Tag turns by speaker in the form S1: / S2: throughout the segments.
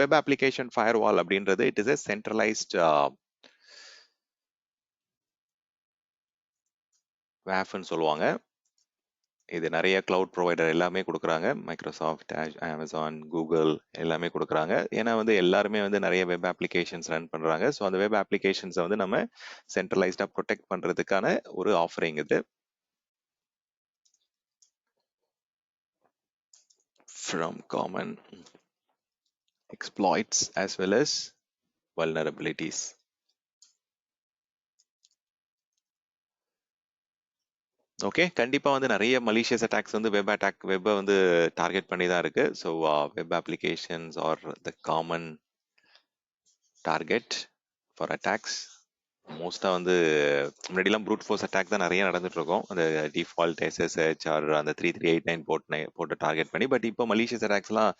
S1: Web application firewall அப்படின்றது it is a centralized WAF-ன்னு சொல்லுவாங்க. இது நிறைய கிளவுட் ப்ரொவைடர் எல்லாமே கொடுக்குறாங்க. மைக்ரோசாஃப்ட், அமேசான், கூகுள் எல்லாமே கொடுக்குறாங்க. ஏன்னா வந்து எல்லாருமே வந்து நிறைய வெப் அப்ளிகேஷன்ஸ் ரன் பண்றாங்க. ஸோ அந்த வெப் அப்ளிகேஷன்ஸை வந்து நம்ம சென்ட்ரலைஸ்டா ப்ரொடெக்ட் பண்றதுக்கான ஒரு ஆஃபரிங் இது. From common exploits as well as vulnerabilities. Okay, கண்டிப்பா வந்து நிறைய மலிஷியஸ் அட்டாக்ஸ் வந்து வெப்பை வந்து டார்கெட் பண்ணி தான் இருக்கு. So web applications R the common target for attacks. மோஸ்ட்டாக வந்து முன்னாடிலாம் ப்ரூட் ஃபோர்ஸ் அட்டாக் தான் நிறைய நடந்துட்டு இருக்கும். அந்த டிஃபால்ட் எஸ்எஸ்ஹெச் ஆர் அந்த 3389 போட்டு டார்கெட் பண்ணி. பட் இப்போ மலிஷியஸ் அட்டாக்ஸ்லாம்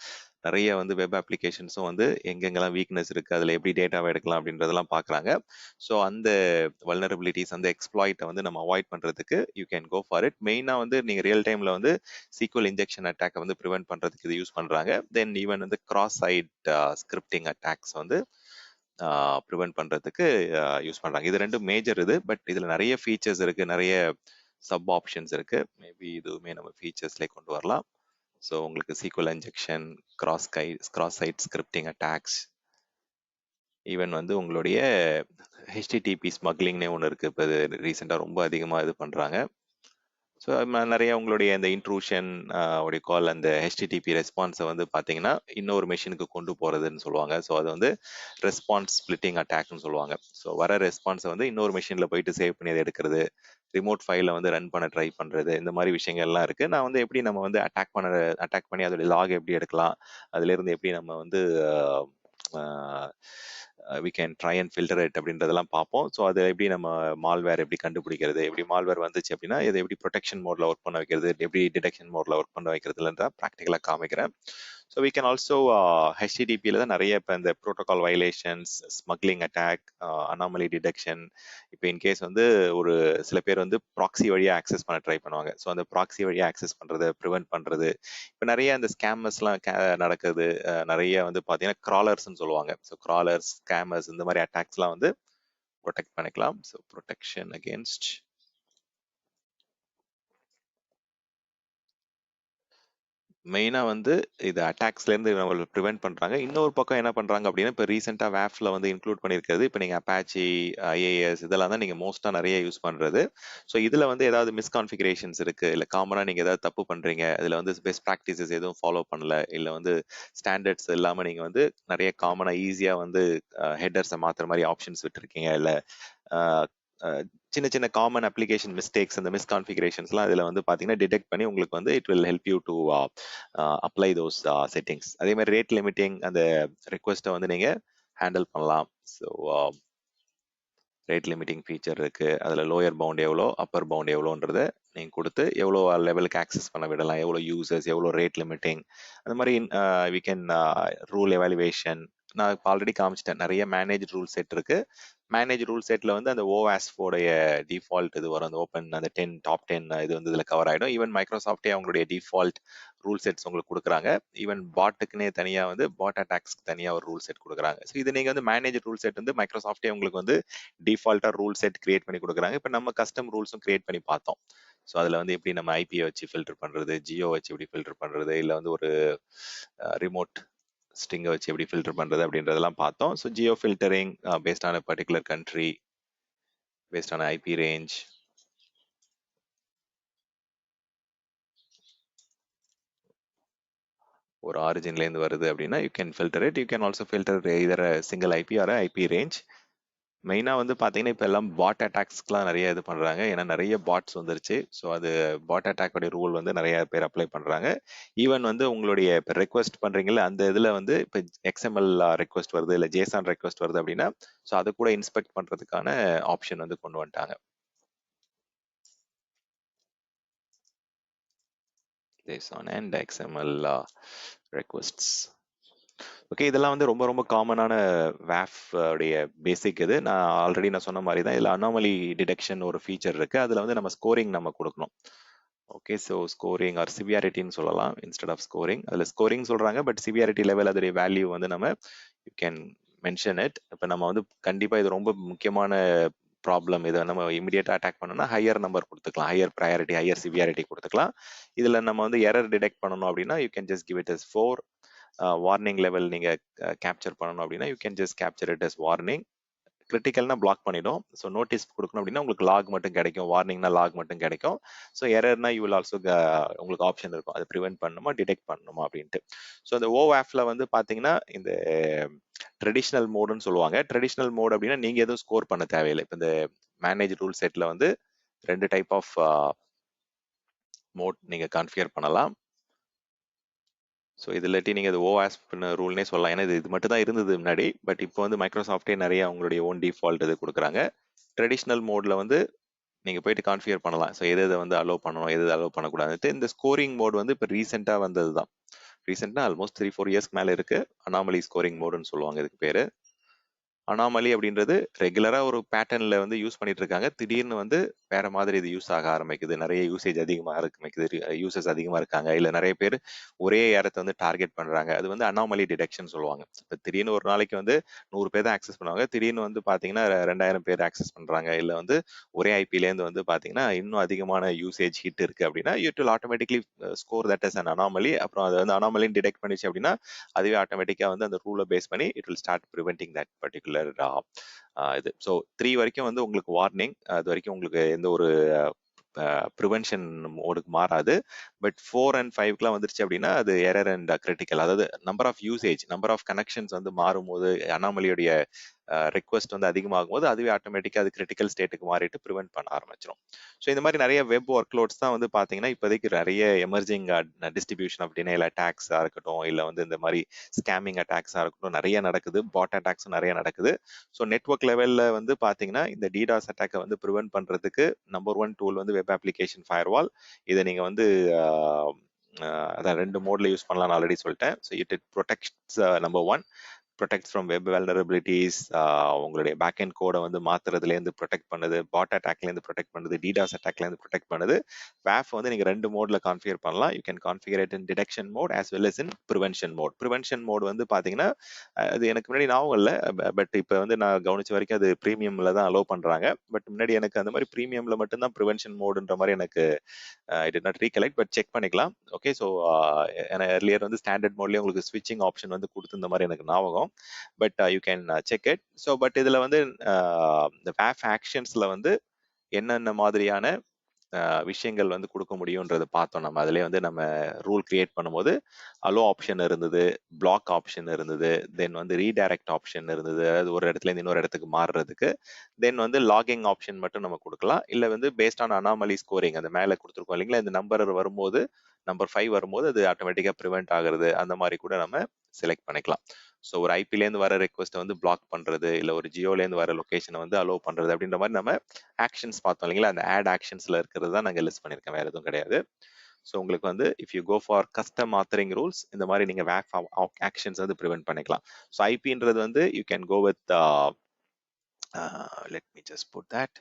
S1: நிறைய வந்து வெப் அப்ளிகேஷன்ஸும் வந்து எங்கெங்கெல்லாம் வீக்னஸ் இருக்குது, அதில் எப்படி டேட்டாவை எடுக்கலாம் அப்படின்றதெல்லாம் பார்க்குறாங்க. ஸோ அந்த வல்னரபிலிட்டிஸ், அந்த எக்ஸ்ப்ளாய்ட்டை வந்து நம்ம அவாய்ட் பண்ணுறதுக்கு you can go for it. மெயினாக வந்து நீங்கள் ரியல் டைமில் வந்து சீக்வல் இன்ஜெக்ஷன் அட்டாக்கை வந்து ப்ரிவென்ட் பண்ணுறதுக்கு இது யூஸ் பண்ணுறாங்க. தென் ஈவன் வந்து கிராஸ் சைட் ஸ்கிரிப்டிங் அட்டாக்ஸ் வந்து ப்ரிவென்ட் பண்ணுறதுக்கு யூஸ் பண்ணுறாங்க. இது ரெண்டும் மேஜர் இது. பட் இதில் நிறைய ஃபீச்சர்ஸ் இருக்குது, நிறைய சப் ஆப்ஷன்ஸ் இருக்குது. மேபி இதுவுமே நம்ம ஃபீச்சர்ஸ்லேயே கொண்டு வரலாம். ஸோ உங்களுக்கு SQL injection, cross site scripting attacks, even வந்து உங்களுடைய ஹெச்டிடிபி ஸ்மக்லிங்னே ஒன்று இருக்குது. இப்போ இது ரீசெண்டாக ரொம்ப அதிகமாக இது பண்ணுறாங்க. ஸோ நிறைய உங்களுடைய இந்த இன்ட்ரூஷன் உடைய கால், அந்த ஹெச்டிடிபி ரெஸ்பான்ஸை வந்து பார்த்தீங்கன்னா இன்னொரு மெஷினுக்கு கொண்டு போகிறதுன்னு சொல்லுவாங்க. ஸோ அது வந்து ரெஸ்பான்ஸ் ஸ்பிளிட்டிங் அட்டாக்னு சொல்லுவாங்க. ஸோ வர ரெஸ்பான்ஸை வந்து இன்னொரு மெஷினில் போயிட்டு சேவ் பண்ணி அதை எடுக்கிறது, ரிமோட் ஃபைலை வந்து ரன் பண்ண ட்ரை பண்ணுறது, இந்த மாதிரி விஷயங்கள்லாம் இருக்குது. நான் வந்து எப்படி நம்ம வந்து அட்டாக் பண்ணி அதோடைய லாக் எப்படி எடுக்கலாம், அதுலேருந்து எப்படி நம்ம வந்து we can try and filter it அப்படின்றதெல்லாம் பார்ப்போம். ஸோ அதை எப்படி நம்ம மால்வேர் எப்படி கண்டுபிடிக்கிறது, எப்படி மால்வேர் வந்துச்சு அப்படின்னா இதை எப்படி ப்ரொடெக்ஷன் மோட்ல ஒர்க் பண்ண வைக்கிறது, எப்படி டிடெக்ஷன் மோட்ல ஒர்க் பண்ண வைக்கிறதுலன்ற ப்ராக்டிக்கலாக காமிக்கிறேன். ஸோ வி கேன் ஆல்சோ ஹெச்டிடிபியில் தான் நிறைய இப்போ இந்த protocol violations, smuggling attack, anomaly detection. இப்போ இன்கேஸ் வந்து ஒரு சில பேர் வந்து ப்ராக்ஸி வழியாக ஆக்சஸ் பண்ண ட்ரை பண்ணுவாங்க. ஸோ அந்த ப்ராக்ஸி வழியாக ஆக்சஸ் பண்ணுறது ப்ரிவென்ட் பண்ணுறது. இப்போ நிறைய அந்த ஸ்கேமர்ஸ்லாம் நடக்குது. நிறைய வந்து பார்த்தீங்கன்னா கிராலர்ஸ்ன்னு சொல்லுவாங்க. ஸோ கிராலர்ஸ், ஸ்கேமர்ஸ், இந்த மாதிரி அட்டாக்ஸ்லாம் வந்து ப்ரொடெக்ட் பண்ணிக்கலாம். ஸோ ப்ரொடெக்ஷன் அகேன்ஸ்ட் மெயினாக வந்து இது அட்டாக்ஸ்லேருந்து நம்ம ப்ரிவென்ட் பண்ணுறாங்க. இன்னொரு பக்கம் என்ன பண்ணுறாங்க அப்படின்னா, இப்போ ரீசெண்டாக வேஃப்ல வந்து இன்க்ளூட் பண்ணியிருக்கிறது, இப்போ நீங்கள் அப்பாச்சி, ஐஏஎஸ் இதெல்லாம் தான் நீங்கள் மோஸ்ட்டாக நிறைய யூஸ் பண்ணுறது. ஸோ இதில் வந்து ஏதாவது மிஸ்கான்ஃபிகரேஷன்ஸ் இருக்குது, இல்லை காமனாக நீங்கள் ஏதாவது தப்பு பண்ணுறீங்க, இதில் வந்து பெஸ்ட் ப்ராக்டிசஸ் எதுவும் ஃபாலோ பண்ணல, இல்லை வந்து ஸ்டாண்டர்ட்ஸ் இல்லாமல் நீங்கள் வந்து நிறைய காமனாக ஈஸியாக வந்து ஹெட்டர்ஸை மாற்றுற மாதிரி ஆப்ஷன்ஸ் விட்டுருக்கீங்க, இல்லை சின்ன சின்ன காமன் அப்ளிகேஷன் மிஸ்டேக்ஸ், அந்த மிஸ்கான்ஃபிகரேஷன்ஸ்லாம் இதில் வந்து பார்த்தீங்கன்னா டிடெக்ட் பண்ணி உங்களுக்கு வந்து it will help you to apply those settings. அதே மாதிரி ரேட் லிமிட்டிங் அந்த ரெக்வஸ்ட்டை வந்து நீங்கள் ஹேண்டில் பண்ணலாம். ஸோ ரேட் லிமிட்டிங் ஃபீச்சர் இருக்குது. அதில் லோயர் பவுண்ட் எவ்வளோ, அப்பர் பவுண்ட் எவ்வளோன்றதை நீங்கள் கொடுத்து எவ்வளோ லெவலுக்கு ஆக்சஸ் பண்ண விடலாம், எவ்வளோ யூசர்ஸ், எவ்வளோ ரேட் லிமிட்டிங், அந்த மாதிரி வி கேன் ரூல் எவாலுவேஷன். நான் இப்போ ஆல்ரெடி காமிச்சிட்டேன், நிறைய மேனேஜ் ரூல் செட் இருக்கு. மேனேஜ் ரூல் செட்ல வந்து அந்த ஓவாஸ்ஃபோடைய டிஃபால்ட் இது வரும், அந்த ஓப்பன் அந்த டாப் 10 இது வந்து இதில் கவர் ஆகிடும். ஈவன் மைக்ரோசாஃப்டே அவங்களுடைய டிஃபால்ட் ரூல் செட்ஸ் உங்களுக்கு கொடுக்குறாங்க. ஈவன் பாட்டுக்குன்னே தனியாக வந்து பாட் அட்டாக்ஸ்க்கு தனியாக ஒரு ரூல் செட் கொடுக்குறாங்க. ஸோ இது நீங்கள் வந்து மேனேஜ் ரூல் செட் வந்து மைக்ரோசாஃப்டே உங்களுக்கு வந்து டிஃபால்ட்டாக ரூல் செட் கிரியேட் பண்ணி கொடுக்குறாங்க. இப்போ நம்ம கஸ்டம் ரூல்ஸும் கிரியேட் பண்ணி பார்த்தோம். ஸோ அதில் வந்து எப்படி நம்ம ஐபியை வச்சு ஃபில்டர் பண்ணுறது, ஜியோ வச்சு எப்படி ஃபில்டர் பண்ணுறது, இல்லை வந்து ஒரு ரிமோட் ஸ்ட்ரிங்கை வச்சு எப்படி ஃபில்டர் பண்ணுறது அப்படின்றதெல்லாம் பார்த்தோம். So geo filtering based on particular country, based on IP range, ஒரு ஆரிஜின்லேருந்து வருது அப்படின்னா you can filter it. You can also filter either single IP or IP range. மெயினாக வந்து பார்த்தீங்கன்னா இப்போ எல்லாம் பாட் அட்டாக்ஸ்க்குலாம் நிறைய இது பண்ணுறாங்க, ஏன்னா நிறைய பாட்ஸ் வந்துருச்சு. ஸோ அது பாட் அட்டாக்கோடைய ரூல் வந்து நிறைய பேர் அப்ளை பண்ணுறாங்க. ஈவன் வந்து உங்களுடைய இப்போ ரெக்வஸ்ட் பண்ணுறீங்களா அந்த இதில் வந்து இப்போ XML ரெக்வஸ்ட் வருது, இல்லை JSON ரெக்வஸ்ட் வருது அப்படின்னா ஸோ அதை கூட இன்ஸ்பெக்ட் பண்ணுறதுக்கான ஆப்ஷன் வந்து கொண்டு வந்துட்டாங்க. JSON and XML requests. Okay, இதெல்லாம் வந்து ரொம்ப ரொம்ப காமனான WAF உடைய பேசிக். இது நான் ஆல்ரெடி சொன்ன மாதிரி தான் இதில் அனாமலி டிடெக்ஷன் ஒரு ஃபீச்சர் இருக்கு. அதில் வந்து நம்ம ஸ்கோரிங் நம்ம கொடுக்கணும். ஓகே, ஸோ ஸ்கோரிங் ஆர் சிவியாரிட்டின்னு சொல்லலாம் இன்ஸ்டெட் ஆஃப் ஸ்கோரிங். அதில் ஸ்கோரிங் சொல்கிறாங்க, பட் சிவியாரிட்டி லெவல் அதோடைய வேல்யூ வந்து நம்ம யூ கேன் மென்ஷன் இட். இப்போ நம்ம வந்து கண்டிப்பாக இது ரொம்ப முக்கியமான ப்ராப்ளம், இதை நம்ம இமிடியேட்டாக அட்டாக் பண்ணோம்னா ஹையர் நம்பர் கொடுத்துக்கலாம், ஹையர் ப்ரையாரிட்டி, ஹையர் சிவியாரிட்டி கொடுத்துக்கலாம். இதில் நம்ம வந்து எரர் டிடெக்ட் பண்ணணும் அப்படின்னா you can just give it as 4. Warning level நீங்கள் கேப்சர் பண்ணணும் அப்படின்னா you can just capture it as warning. கிரிட்டிக்கல்னா பிளாக் பண்ணிடும். ஸோ நோட்டீஸ் கொடுக்கணும் அப்படின்னா உங்களுக்கு லாக் மட்டும் கிடைக்கும், வார்னிங்னா லாக் மட்டும் கிடைக்கும். ஸோ எரர்னா யூ வில் ஆல்சோ உங்களுக்கு ஆப்ஷன் இருக்கும், அதை ப்ரிவென்ட் பண்ணணுமா டிடெக்ட் பண்ணணுமா அப்படின்ட்டு. ஸோ இந்த ஓவாஃப்ல வந்து பார்த்தீங்கன்னா இந்த ட்ரெடிஷ்னல் மோடுன்னு சொல்லுவாங்க. ட்ரெடிஷ்னல் மோட் அப்படின்னா நீங்க எதுவும் ஸ்கோர் பண்ண தேவையில்லை. இப்போ இந்த மேனேஜ் ரூல் செட்ல வந்து 2 டைப் ஆஃப் மோட் நீங்க கான்ஃபிகர் பண்ணலாம். ஸோ இது இல்லாட்டி நீங்கள் இது ஓஆஸ்ப்னு ரூல்னே சொல்லலாம். ஏன்னா இது மட்டும் தான் இருந்தது முன்னாடி, பட் இப்போ வந்து மைக்ரோசாஃப்டே நிறைய அவங்களுடைய ஓன் டிஃபால்ட் இது கொடுக்குறாங்க. ட்ரெடிஷ்னல் மோட்ல வந்து நீங்கள் போயிட்டு கான்ஃபிகர் பண்ணலாம். ஸோ எது வந்து அலோவ் பண்ணணும், எது அலோவ் பண்ணக்கூடாதுன்ட்டு. இந்த ஸ்கோரிங் மோட் வந்து இப்போ ரீசெண்டாக வந்தது தான். ரீசெண்டாக ஆல்மோஸ்ட் 3-4 இயர்ஸ்க்கு மேலே இருக்கு. அனாமலி ஸ்கோரிங் மோடுன்னு சொல்லுவாங்க இதுக்கு பேரு. அனாமலி அப்படின்றது ரெகுலரா ஒரு பேட்டர்ன்ல வந்து யூஸ் பண்ணிட்டு இருக்காங்க. திடீர்னு வந்து வேற மாதிரி இது யூஸ் ஆக ஆரம்பிக்குது. நிறைய யூசேஜ் அதிகமா ஆரம்பிக்குது. யூசர்ஸ் அதிகமா இருக்காங்க. இல்ல நிறைய பேர் ஒரே இடத்த வந்து டார்கெட் பண்றாங்க. அது வந்து அனாமலி டிடெக்ஷன் சொல்லுவாங்க. இப்ப திடீர்னு ஒரு நாளைக்கு வந்து 100 பேர் தான் ஆக்சஸ் பண்ணுவாங்க. திடீர்னு வந்து பாத்தீங்கன்னா 2000 பேர் ஆக்சஸ் பண்றாங்க. இல்ல வந்து ஒரே ஐபில இருந்து வந்து பாத்தீங்கன்னா இன்னும் அதிகமான யூசேஜ் ஹிட் இருக்கு அப்படின்னா you will automatically score that is an anomaly. அப்புறம் அது வந்து அனாமலின்னு டிடெக்ட் பண்ணிச்சு அப்படின்னா அதுவே ஆட்டோமேட்டிக்கா வந்து அந்த ரூலை பேஸ் பண்ணி it will start preventing that particular இது. ஸோ 3 வரைக்கும் வந்து உங்களுக்கு வார்னிங், அது வரைக்கும் உங்களுக்கு எந்த ஒரு ப்ரிவென்ஷன் மோடுக்கு மாறாது. பட் 4 and 5க்குலாம் வந்துருச்சு அப்படின்னா அது எரர் அண்ட் கிரிட்டிக்கல். அதாவது number of usage, number of connections வந்து மாறும்போது அனாமலியுடைய ரெக்வஸ்ட் வந்து அதிகமாகும் போது அதுவே ஆட்டோமேட்டிக்காக அது கிரிட்டிக்கல் ஸ்டேட்டுக்கு மாறிட்டு ப்ரிவென்ட் பண்ண ஆரம்பிச்சிடும். ஸோ இந்த மாதிரி நிறைய வெப் ஒர்க் லோட்ஸ் தான் வந்து பார்த்தீங்கன்னா இப்போதைக்கு நிறைய எமர்ஜிங் டிஸ்ட்ரிபியூஷன் ஆஃப் டினைல் அட்டாக்ஸாக இருக்கட்டும், இல்லை வந்து இந்த மாதிரி ஸ்கேமிங் அட்டாக்ஸாக இருக்கட்டும் நிறைய நடக்குது. பாட் அட்டாக்ஸும் நிறைய நடக்குது. ஸோ நெட்ஒர்க் லெவலில் வந்து பார்த்தீங்கன்னா இந்த டிடாஸ் அட்டாக்கை வந்து ப்ரிவென்ட் பண்ணுறதுக்கு நம்பர் 1 டூல் வந்து வெப் அப்ளிகேஷன் ஃபயர்வால். இதை நீங்கள் வந்து அதான் 2 மோட்ல யூஸ் பண்ணலாம்னு ஆல்ரெடி சொல்லிட்டேன். So it protects number 1 protect from web vulnerabilities. உங்களுடைய பேக் அண்ட் கோடை வந்து மாத்துறதுலேருந்து ப்ரொடெக்ட் பண்ணுது, பாட் அட்டாக்லேருந்து ப்ரொடெக்ட் பண்ணுது, டிடாஸ் அட்டாக்லேருந்து ப்ரொடெக்ட் பண்ணுது. வேஃப் வந்து நீங்கள் 2 மோட்ல கான்ஃபிகர் பண்ணலாம். You can configure it in detection mode as well as in prevention mode. Prevention mode வந்து பார்த்தீங்கன்னா அது எனக்கு முன்னாடி ஞாபகம் இல்லை, பட் இப்போ வந்து நான் கவனிச்ச வரைக்கும் அது ப்ரீமியம்ல தான் அலோவ் பண்ணுறாங்க. பட் முன்னாடி எனக்கு அந்த மாதிரி ப்ரீமியம்ல மட்டும்தான் ப்ரிவென்ஷன் மோடுன்ற மாதிரி எனக்கு I did not recollect, but check பண்ணிக்கலாம். ஓகே, ஸோ ஏன்னா எர்லியர் வந்து ஸ்டாண்டர்ட் மோட்லேயே உங்களுக்கு ஸ்விட்சிங் ஆப்ஷன் வந்து கொடுத்துருந்த மாதிரி எனக்கு ஞாபகம். But you can check it. So but இதில் வந்து இந்த வேஃப் ஆக்ஷன்ஸில் வந்து என்னென்ன மாதிரியான விஷயங்கள் வந்து கொடுக்க முடியும்ன்றதை பார்த்தோம். நம்ம அதிலே வந்து நம்ம ரூல் கிரியேட் பண்ணும்போது அலோ ஆப்ஷன் இருந்தது, பிளாக் ஆப்ஷன் இருந்தது, தென் வந்து ரீடைரக்ட் ஆப்ஷன் இருந்தது, அதாவது ஒரு இடத்துல இருந்து இன்னொரு இடத்துக்கு மாறுறதுக்கு. தென் வந்து லாகிங் ஆப்ஷன் மட்டும் நம்ம கொடுக்கலாம். இல்லை வந்து பேஸ்ட் ஆன் அனாமலி ஸ்கோரிங் அந்த மேலே கொடுத்துருக்கோம் இல்லைங்களா, இந்த நம்பர் வரும்போது நம்பர் 5 வரும்போது அது ஆட்டோமேட்டிக்காக ப்ரிவென்ட் ஆகுறது, அந்த மாதிரி கூட நம்ம செலக்ட் பண்ணிக்கலாம். ஸோ ஒரு ஐபிலேருந்து வர ரெக்வஸ்ட்டை வந்து பிளாக் பண்ணுறது, இல்லை ஒரு ஜியோலேருந்து வர லொக்கேஷனை வந்து அலோவ் பண்ணுறது அப்படின்ற மாதிரி நம்ம ஆக்ஷன்ஸ் பார்த்தோம் இல்லைங்களா, அந்த ஆட் ஆக்ஷன்ஸில் இருக்கிறது தான் நாங்கள் லிஸ்ட் பண்ணியிருக்கேன், வேறு எதுவும் கிடையாது. ஸோ உங்களுக்கு வந்து if you go for custom authoring rules இந்த மாதிரி நீங்கள் வேஃப் ஆக்ஷன்ஸ் வந்து ப்ரிவென்ட் பண்ணிக்கலாம். ஸோ ஐபின்றது வந்து you can go with let me just put that.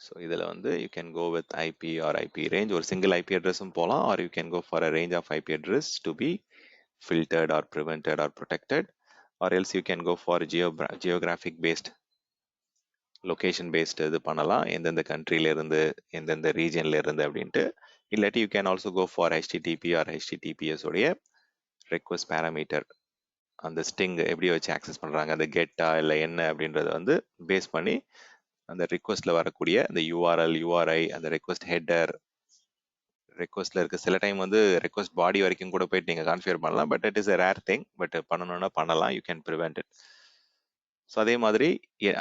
S1: So இதில் வந்து you can go with IP or IP range, ஒரு சிங்கிள் ஐபி அட்ரஸும் போகலாம், or you can go for a range of IP address to be filtered or prevented or protected, or else you can go for geographic based, location based இது பண்ணலாம், எந்தெந்த கண்ட்ரில இருந்து எந்தெந்த ரீஜன்ல இருந்து அப்படின்ட்டு. இல்லாட்டி you can also go for HTTP or HTTPS உடைய ரெக்வஸ்ட் பேராமீட்டர், அந்த ஸ்டிங் எப்படி வச்சு ஆக்சஸ் பண்ணுறாங்க, அந்த கெட்டா இல்லை என்ன அப்படின்றத வந்து பேஸ் பண்ணி அந்த ரிக்வஸ்ட்ல வரக்கூடிய அந்த யூஆர்எல், யூஆர்ஐ, அந்த ரெக்வஸ்ட் ஹெட்டர், ரெக்வஸ்ட்ல இருக்க சில டைம் வந்து ரெக்வஸ்ட் பாடி வரைக்கும் கூட போயிட்டு நீங்க கான்ஃபிகர் பண்ணலாம். But it is a rare thing, but பண்ணணும்னா பண்ணலாம். You can prevent it. So அதே மாதிரி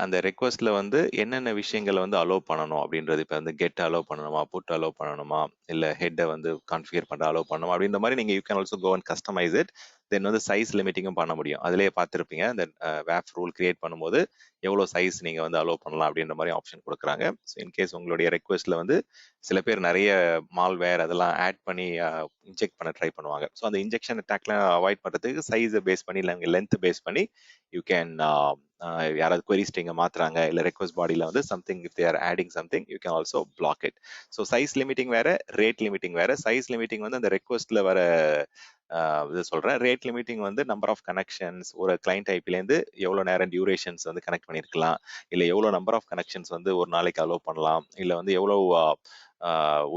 S1: அந்த ரெக்வஸ்ட்ல வந்து என்னென்ன விஷயங்களை வந்து அலோவ் பண்ணணும் அப்படின்றது, இப்போ வந்து கெட் அலோவ் பண்ணணுமா, புட் அலோவ் பண்ணணுமா, இல்லை ஹெட்டை வந்து கான்ஃபிகர் பண்ண அலோவ் பண்ணணுமா அப்படின்ற மாதிரி நீங்கள் you can also go and customize it. Then வந்து சைஸ் லிமிட்டிங்கும் பண்ண முடியும். அதிலேயே பார்த்துருப்பீங்க இந்த வேஃப் ரூல் கிரியேட் பண்ணும்போது எவ்வளோ சைஸ் நீங்கள் வந்து அலோவ் பண்ணலாம் அப்படின்ற மாதிரி ஆப்ஷன் கொடுக்குறாங்க. ஸோ இன்கேஸ் உங்களுடைய ரெக்வஸ்ட்ல வந்து சில பேர் நிறைய மால்வேர் அதெல்லாம் ஆட் பண்ணி இன்ஜெக்ட் பண்ண ட்ரை பண்ணுவாங்க. ஸோ அந்த இன்ஜெக்ஷன் அட்டாக்லாம் அவாய்ட் பண்ணுறதுக்கு சைஸை பேஸ் பண்ணி இல்லை லென்த் பேஸ் பண்ணி யூ கேன் யாராவது query ஸ்ட்ரிங்கை மாத்துறாங்க இல்லை ரெக்வஸ்ட் பாடியில் வந்து something if they're adding something you can also block it. So size limiting வேற, ரேட் லிமிட்டிங் வேற. சைஸ் லிமிட்டிங் வந்து அந்த ரெக்வஸ்ட்ல வர இது சொல்றேன். ரேட் லிமிட்டிங் வந்து நம்பர் ஆஃப் கனெக்ஷன்ஸ், ஒரு கிளைண்ட் ஐபிலேருந்து எவ்வளோ நேரம் டியூரேஷன்ஸ் வந்து கனெக்ட் பண்ணியிருக்கலாம், இல்லை எவ்வளோ நம்பர் ஆஃப் கனெக்ஷன்ஸ் வந்து ஒரு நாளைக்கு அலோவ் பண்ணலாம், இல்லை வந்து எவ்வளோ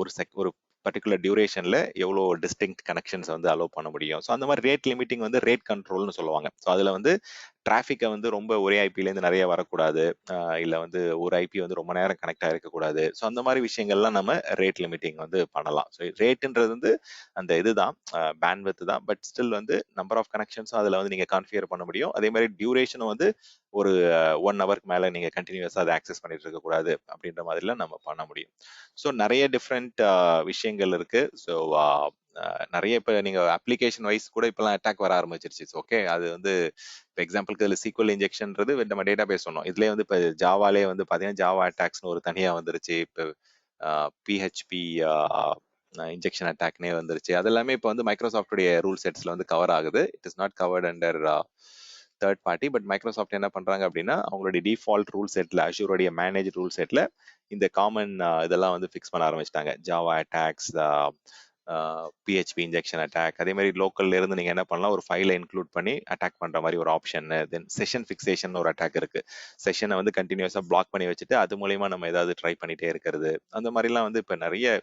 S1: ஒரு பர்டிகுலர் டியூரேஷன்ல எவ்வளோ டிஸ்டிங்க்ட் கனெக்ஷன்ஸ் வந்து அலோவ் பண்ண முடியும். ஸோ அந்த மாதிரி ரேட் லிமிட்டிங் வந்து ரேட் கண்ட்ரோல்னு சொல்லுவாங்க. ஸோ அதில் வந்து டிராஃபிக்கை வந்து ரொம்ப ஒரே ஐபிலேருந்து நிறைய வரக்கூடாது, இல்லை வந்து ஒரு ஐபி வந்து ரொம்ப நேரம் கனெக்ட் ஆகிருக்கக்கூடாது. ஸோ அந்த மாதிரி விஷயங்கள்லாம் நம்ம ரேட் லிமிட்டிங் வந்து பண்ணலாம். ஸோ ரேட்டுன்றது வந்து அந்த இதுதான் பேண்ட்வித் தான். பட் ஸ்டில் வந்து நம்பர் ஆஃப் கனெக்ஷன்ஸும் அதில் வந்து நீங்கள் கான்ஃபிகர் பண்ண முடியும். அதே மாதிரி டியூரேஷனும் வந்து ஒரு 1 ஹவருக்கு மேலே நீங்கள் கண்டினியூஸாக அதை ஆக்சஸ் பண்ணிட்டு இருக்கக்கூடாது அப்படின்ற மாதிரிலாம் நம்ம பண்ண முடியும். ஸோ நிறைய டிஃப்ரெண்ட் விஷயங்கள் இருக்கு. ஸோ நிறைய இப்போ நீங்கள் அப்ளிகேஷன் வைஸ் கூட இப்போலாம் அட்டாக் வர ஆரம்பிச்சிருச்சு. ஓகே, அது வந்து இப்போ எக்ஸாம்பிளுக்கு இதில் சீக்வல் இன்ஜெக்ஷன்றது நம்ம டேட்டா பேஸ் சொன்னோம். இதுலேயே வந்து இப்போ ஜாவாலே வந்து பார்த்தீங்கன்னா ஜாவா அட்டாக்ஸ்னு ஒரு தனியாக வந்துருச்சு. இப்போ பிஹெச்பி இன்ஜெக்ஷன் அட்டாக்னே வந்துருச்சு. அது எல்லாமே இப்போ வந்து மைக்ரோசாஃப்டுடைய ரூல் செட்ஸ்ல வந்து கவர் ஆகுது. It is not covert under third party. But Microsoft என்ன பண்றாங்க அப்படின்னா அவங்களுடைய டிஃபால்ட் ரூல் செட்ல, அஷூருடைய மேனேஜ் ரூல் செட்ல இந்த காமன் இதெல்லாம் வந்து ஃபிக்ஸ் பண்ண ஆரம்பிச்சிட்டாங்க. Java attacks, PHP injection attack, அதே மாதிரி லோக்கல்ல இருந்து நீங்க என்ன பண்ணலாம், ஒரு ஃபைலை இன்க்ளூட் பண்ணி அட்டாக் பண்ற மாதிரி ஒரு ஆப்ஷன். தென் செஷன் ஃபிக்சேஷன் ஒரு அட்டாக் இருக்கு. செஷனை வந்து கண்டினியூஸா பிளாக் பண்ணி வச்சுட்டு அது மூலியமா நம்ம ஏதாவது ட்ரை பண்ணிட்டே இருக்கிறது. அந்த மாதிரிலாம் வந்து இப்போ நிறைய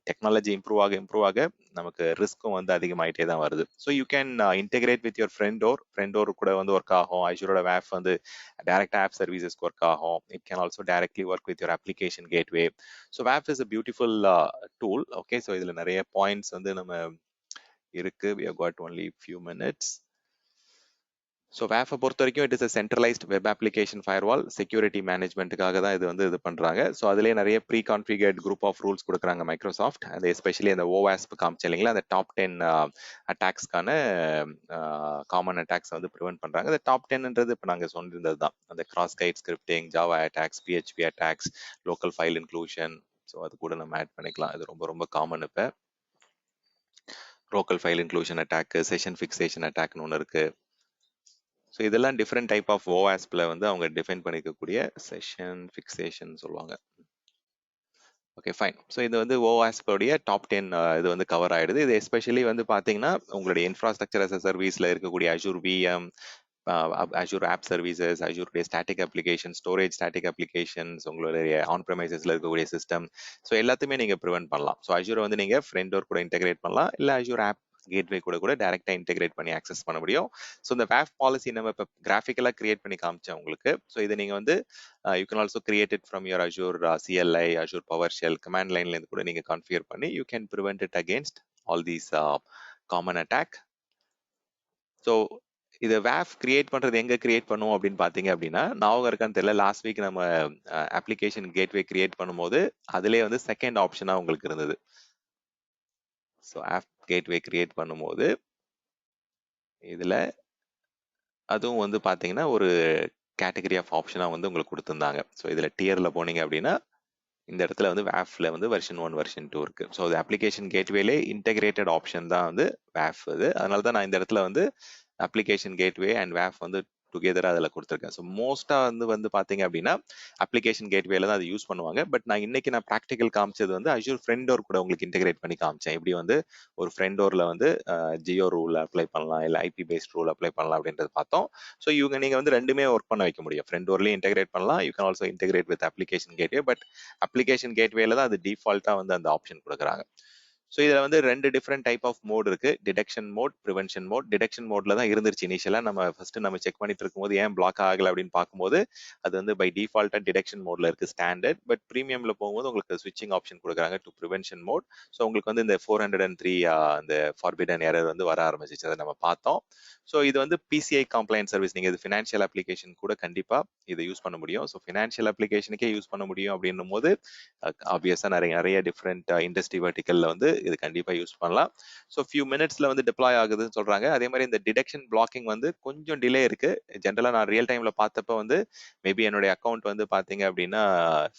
S1: டெக்னாலஜி இம்ப்ரூவ் ஆக நமக்கு ரிஸ்க்கும் வந்து அதிகமாயிட்டே தான் வருது. So you can integrate with your Front Door கூட வந்து ஒர்க் ஆகும். அஷூரோட வேஃப் வந்து டைரக்ட் ஆப் சர்வீசஸ்க்கு ஒர்க் ஆகும். It can also directly work with your application gateway. So வேஃப் is a beautiful tool. Okay, so இதுல நிறைய பாயிண்ட்ஸ் வந்து நம்ம இருக்கு. we have got only few minutes. So வேஃபை பொறுத்த வரைக்கும் it is a centralized web application firewall. Security மேனேஜ்மெண்ட்டுக்காக தான் இது வந்து இது பண்றாங்க. ஸோ அதுலேயே நிறைய pre configured group of rules கொடுக்குறாங்க மைக்ரோசாஃப்ட். அது எஸ்பெஷலி அந்த ஓவாஸ்ப் காமிச்சு இல்லைங்களா, அந்த டாப் 10 அட்டாக்ஸ்க்கான காமன் அட்டாக்ஸ் வந்து ப்ரிவென்ட் பண்றாங்க. அந்த டாப் 10ன்றது இப்போ நாங்கள் சொன்னிருந்தது தான். அந்த cross site scripting, Java attacks, PHP attacks, local file inclusion. So அது கூட நம்ம ஆட் பண்ணிக்கலாம். இது ரொம்ப ரொம்ப காமன். இப்போ local file inclusion attack, session fixation அட்டாக்னு ஒன்று இருக்கு. ஸோ இதெல்லாம் டிஃப்ரெண்ட் டைப் ஆஃப் ஓஆஸ்பில் வந்து அவங்க டிஃபைன் பண்ணிக்கக்கூடிய செஷன் ஃபிக்சேஷன் சொல்லுவாங்க. Okay, fine. ஸோ இது வந்து ஓஆஸ்போடைய டாப் 10 இது வந்து கவர் ஆயிடுது. இது எஸ்பெஷலி வந்து பார்த்தீங்கன்னா உங்களுடைய இன்ஃப்ராஸ்ட்ரக்சர் அஸ் அ சர்வீஸில் இருக்கக்கூடிய Azure VM, Azure app services, அஷூருடைய static application, storage static applications, உங்களுடைய ஆன் ப்ரெமைசஸ்ல இருக்கக்கூடிய சிஸ்டம், ஸோ எல்லாத்தையுமே நீங்க ப்ரிவென்ட் பண்ணலாம். ஸோ அஷூரை வந்து நீங்க ஃப்ரெண்டோர் கூட இன்டெகிரேட் பண்ணலாம், இல்லை அஷூர் ஆப் கேட்வே கூட டேரக்டா இன்டெகிரேட் பண்ணி ஆக்சஸ் பண்ண முடியும். ஸோ இந்த வேஃப் பாலிசி நம்ம இப்போ கிராஃபிக்கலாக கிரியேட் பண்ணி காமிச்சேன் உங்களுக்கு. ஸோ இதை நீங்க வந்து you can also create it from your Azure CLI, Azure power shell command லைன்ல இருந்து கூட நீங்க கான்ஃபிகர் பண்ணி you can prevent it against all these common attack. So இதை வேஃப் கிரியேட் பண்றது எங்க கிரியேட் பண்ணுவோம் அப்படின்னு பாத்தீங்க அப்படின்னா, ஞாபகம் இருக்கான்னு தெரியல, லாஸ்ட் வீக் நம்ம அப்ளிகேஷன் கேட்வே கிரியேட் பண்ணும்போது அதுலேயே வந்து செகண்ட் ஆப்ஷனா உங்களுக்கு இருந்தது. ஸோ ஆப் கேட்வே கிரியேட் பண்ணும்போது இதுல அதுவும் வந்து பாத்தீங்கன்னா ஒரு கேட்டகரி ஆஃப் ஆப்ஷனா வந்து உங்களுக்கு கொடுத்துருந்தாங்க. ஸோ இதுல டியர்ல போனீங்க அப்படின்னா இந்த இடத்துல வந்து வேஃப்ல வந்து வெர்ஷன் 1 வெர்ஷன் 2 இருக்கு. ஸோ அது அப்ளிகேஷன் கேட்வேலே இன்டெகிரேட்டட் ஆப்ஷன் தான் வந்து வேஃப். இது அதனால தான் நான் இந்த இடத்துல வந்து அப்ளிகேஷன் கேட்வே அண்ட் வேஃப் வந்து டுகெதரா அதில் கொடுத்துருக்கேன். ஸோ மோஸ்டா வந்து பாத்தீங்க அப்படின்னா அப்ளிகேஷன் கேட்வேல தான் அதை யூஸ் பண்ணுவாங்க. பட் நான் இன்னைக்கு ப்ராக்டிக்கல் காமிச்சது வந்து அஷூர் ஃப்ரெண்டோர் கூட உங்களுக்கு இன்டெகிரேட் பண்ணி காமிச்சேன். எப்படி வந்து ஒரு ஃப்ரெண்டோர்ல வந்து ஜியோ ரூல் அப்ளை பண்ணலாம், இல்லை ஐபி பேஸ்ட் ரூல் அப்ளை பண்ணலாம் அப்படின்றது பார்த்தோம். ஸோ இவங்க நீங்க வந்து ரெண்டுமே ஒர்க் பண்ண வைக்க முடியும். ஃப்ரெண்டோர்லயும் இன்டெகிரேட் பண்ணலாம், you can also integrate with application gateway. But application கேட்வேல தான் அது டிஃபால்ட்டா வந்து அந்த ஆப்ஷன் கொடுக்குறாங்க. ஸோ இதுல வந்து 2 டிஃப்ரெண்ட் டைப் ஆஃப் மோட் இருக்கு. Detection mode, prevention mode. டிடெக்ஷன் மோட்ல தான் இருந்துருச்சு இனிஷியலா. நம்ம ஃபர்ஸ்ட் நம்ம செக் பண்ணிட்டு இருக்கும்போது ஏன் பிளாக் ஆகல அப்படின்னு பார்க்கும்போது அது வந்து பை டிஃபால்ட்டா டிடெக்ஷன் மோட்ல இருக்கு ஸ்டாண்டர்ட். பட் ப்ரீமியம்ல போகும்போது உங்களுக்கு ஸ்விட்சிங் ஆப்ஷன் கொடுக்குறாங்க டு ப்ரிவென்ஷன் மோட். ஸோ உங்களுக்கு வந்து இந்த 403 அந்த ஃபார்பிடன் எரர் வந்து வர ஆரம்பிச்சிச்சு, அதை நம்ம பார்த்தோம். ஸோ இது வந்து பிசிஐ கம்ப்ளைண்ட் சர்வீஸ். நீங்க இது ஃபினான்ஷியல் அப்ளிகேஷன் கூட கண்டிப்பா இதை யூஸ் பண்ண முடியும். ஸோ ஃபினான்ஷியல் அப்ளிகேஷனுக்கே யூஸ் பண்ண முடியும் அப்படின்னும் போது ஆப்வியஸா நிறைய டிஃப்ரெண்ட் இண்டஸ்ட்ரி வெர்டிக்கல்ல வந்து இது கண்டிப்பா யூஸ் பண்ணலாம். ஸோ ஃபியூ மினிட்ஸ்ல வந்து டிப்ளாய் ஆகுதுன்னு சொல்றாங்க. அதே மாதிரி இந்த டிடெக்ஷன் பிளாக்கிங் வந்து கொஞ்சம் டிலே இருக்கு. ஜென்ரலா நான் ரியல் டைம்ல பார்த்தப்ப வந்து மேபி என்னுடைய அக்கௌண்ட் வந்து பாத்தீங்க அப்படின்னா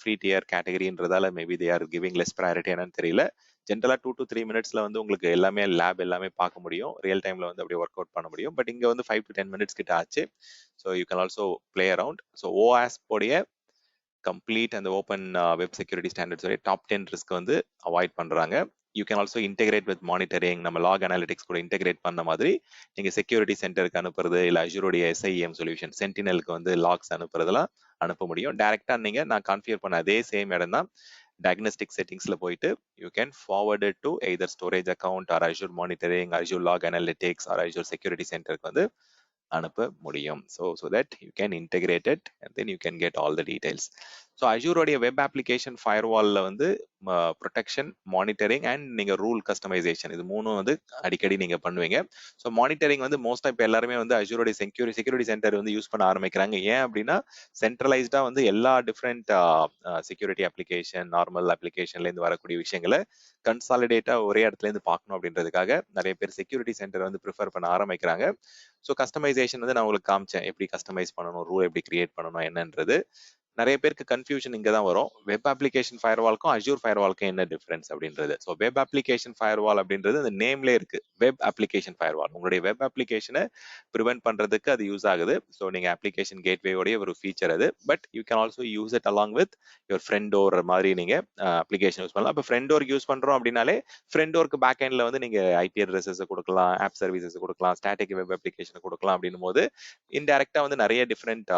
S1: ஃப்ரீ டியர் கேட்டகரின்றதால maybe they are giving less priority என்னன்னு தெரியல. ஜென்ரலா 2 to 3 மினிட்ஸ்ல வந்து உங்களுக்கு எல்லாமே லேப் எல்லாமே பார்க்க முடியும், ரியல் டைம்ல வந்து அப்படியே ஒர்க் அவுட் பண்ண முடியும். பட் இங்க வந்து 5 to 10 மினிட்ஸ் கிட்ட ஆச்சு. So you can also play around. So ஓஆஸ்ப் உடைய கம்ப்ளீட் அந்த ஓப்பன் வெப் செக்யூரிட்டி ஸ்டாண்டர்ட்ஸ் உடைய டாப் 10 ரிஸ்க் வந்து அவாய்ட் பண்றாங்க. You can also integrate with monitoring, நம்ம லாக் அனாலிட்டிக்ஸ் கூட இன்டெகிரேட் பண்ண மாதிரி நீங்க செக்யூரிட்டி சென்டருக்கு அனுப்புறது, இல்ல அஜூருடைய எஸ்ஐஎம் சொல்யூஷன் சென்டினலுக்கு வந்து லாக்ஸ் அனுப்புறதெல்லாம் அனுப்ப முடியும். டைரக்டா நீங்க நான் கான்ஃபிகர் பண்ண அதே சேம் இடம் தான் டயக்னோஸ்டிக் செட்டிங்ஸ்ல போயிட்டு you can forward to either storage account or Azure monitoring, Azure log analytics or Azure security சென்டருக்கு வந்து அனுப்ப முடியும். So that you can integrate it and then you can get all the details. So அஜூரோடைய web application ஃபயர்வால்ல வந்து protection, monitoring and நீங்க rule customization இது மூணும் வந்து அடிக்கடி நீங்க பண்ணுவீங்க. ஸோ மானிட்டரிங் வந்து மோஸ்டா இப்போ எல்லாருமே வந்து அஜூரோடைய செக்யூரிட்டி சென்டர் வந்து யூஸ் பண்ண ஆரம்பிக்கிறாங்க. ஏன் அப்படின்னா சென்ட்ரலைஸ்டா வந்து எல்லா டிஃப்ரெண்ட் செக்யூரிட்டி அப்ளிகேஷன், நார்மல் அப்ளிகேஷன்ல இருந்து வரக்கூடிய விஷயங்களை கன்சாலிடேட்டா ஒரே இடத்துல இருந்து பார்க்கணும் அப்படின்றதுக்காக நிறைய பேர் செக்யூரிட்டி சென்டர் வந்து ப்ரிஃபர் பண்ண ஆரம்பிக்கிறாங்க. ஸோ கஸ்டமைசேஷன் வந்து நான் உங்களுக்கு காமிச்சேன், எப்படி கஸ்டமைஸ் பண்ணணும், ரூல் எப்படி கிரியேட் பண்ணணும் என்னன்றது. நிறைய பேருக்கு கன்ஃபியூஷன் இங்க தான் வரும், வெப் அப்ளிகேஷன் ஃபயர்வால்க்கும் அஜூர் ஃபயர்வால்க்கும் என்ன டிஃபரன்ஸ் அப்படின்றது. ஸோ வெப் அப்ளிகேஷன் ஃபயர்வால் அப்படின்றது அந்த நேம்லேயே இருக்கு, வெப் அப்ளிகேஷன் ஃபயர்வால். உங்களுடைய வெப் அப்ளிகேஷனை ப்ரிவென்ட் பண்றதுக்கு அது யூஸ் ஆகுது. ஸோ நீங்க அப்ளிகேஷன் கேட்வேயோடைய ஒரு ஃபீச்சர் அது. But you can also use it along with your front door மாதிரி நீங்க அப்ளிகேஷன் யூஸ் பண்ணலாம். இப்போ ஃப்ரண்ட் டோருக்கு யூஸ் பண்றோம் அப்படின்னாலே ஃப்ரண்ட் டோருக்கு பேக் எண்ட்ல வந்து நீங்க ஐபி அட்ரஸஸ் கொடுக்கலாம், ஆப் சர்வீசஸ் கொடுக்கலாம், ஸ்டாட்டிக் வெப் அப்ளிகேஷன் கொடுக்கலாம். அப்படின்னும் போது இன்டெரக்டா வந்து நிறைய டிஃப்ரெண்ட்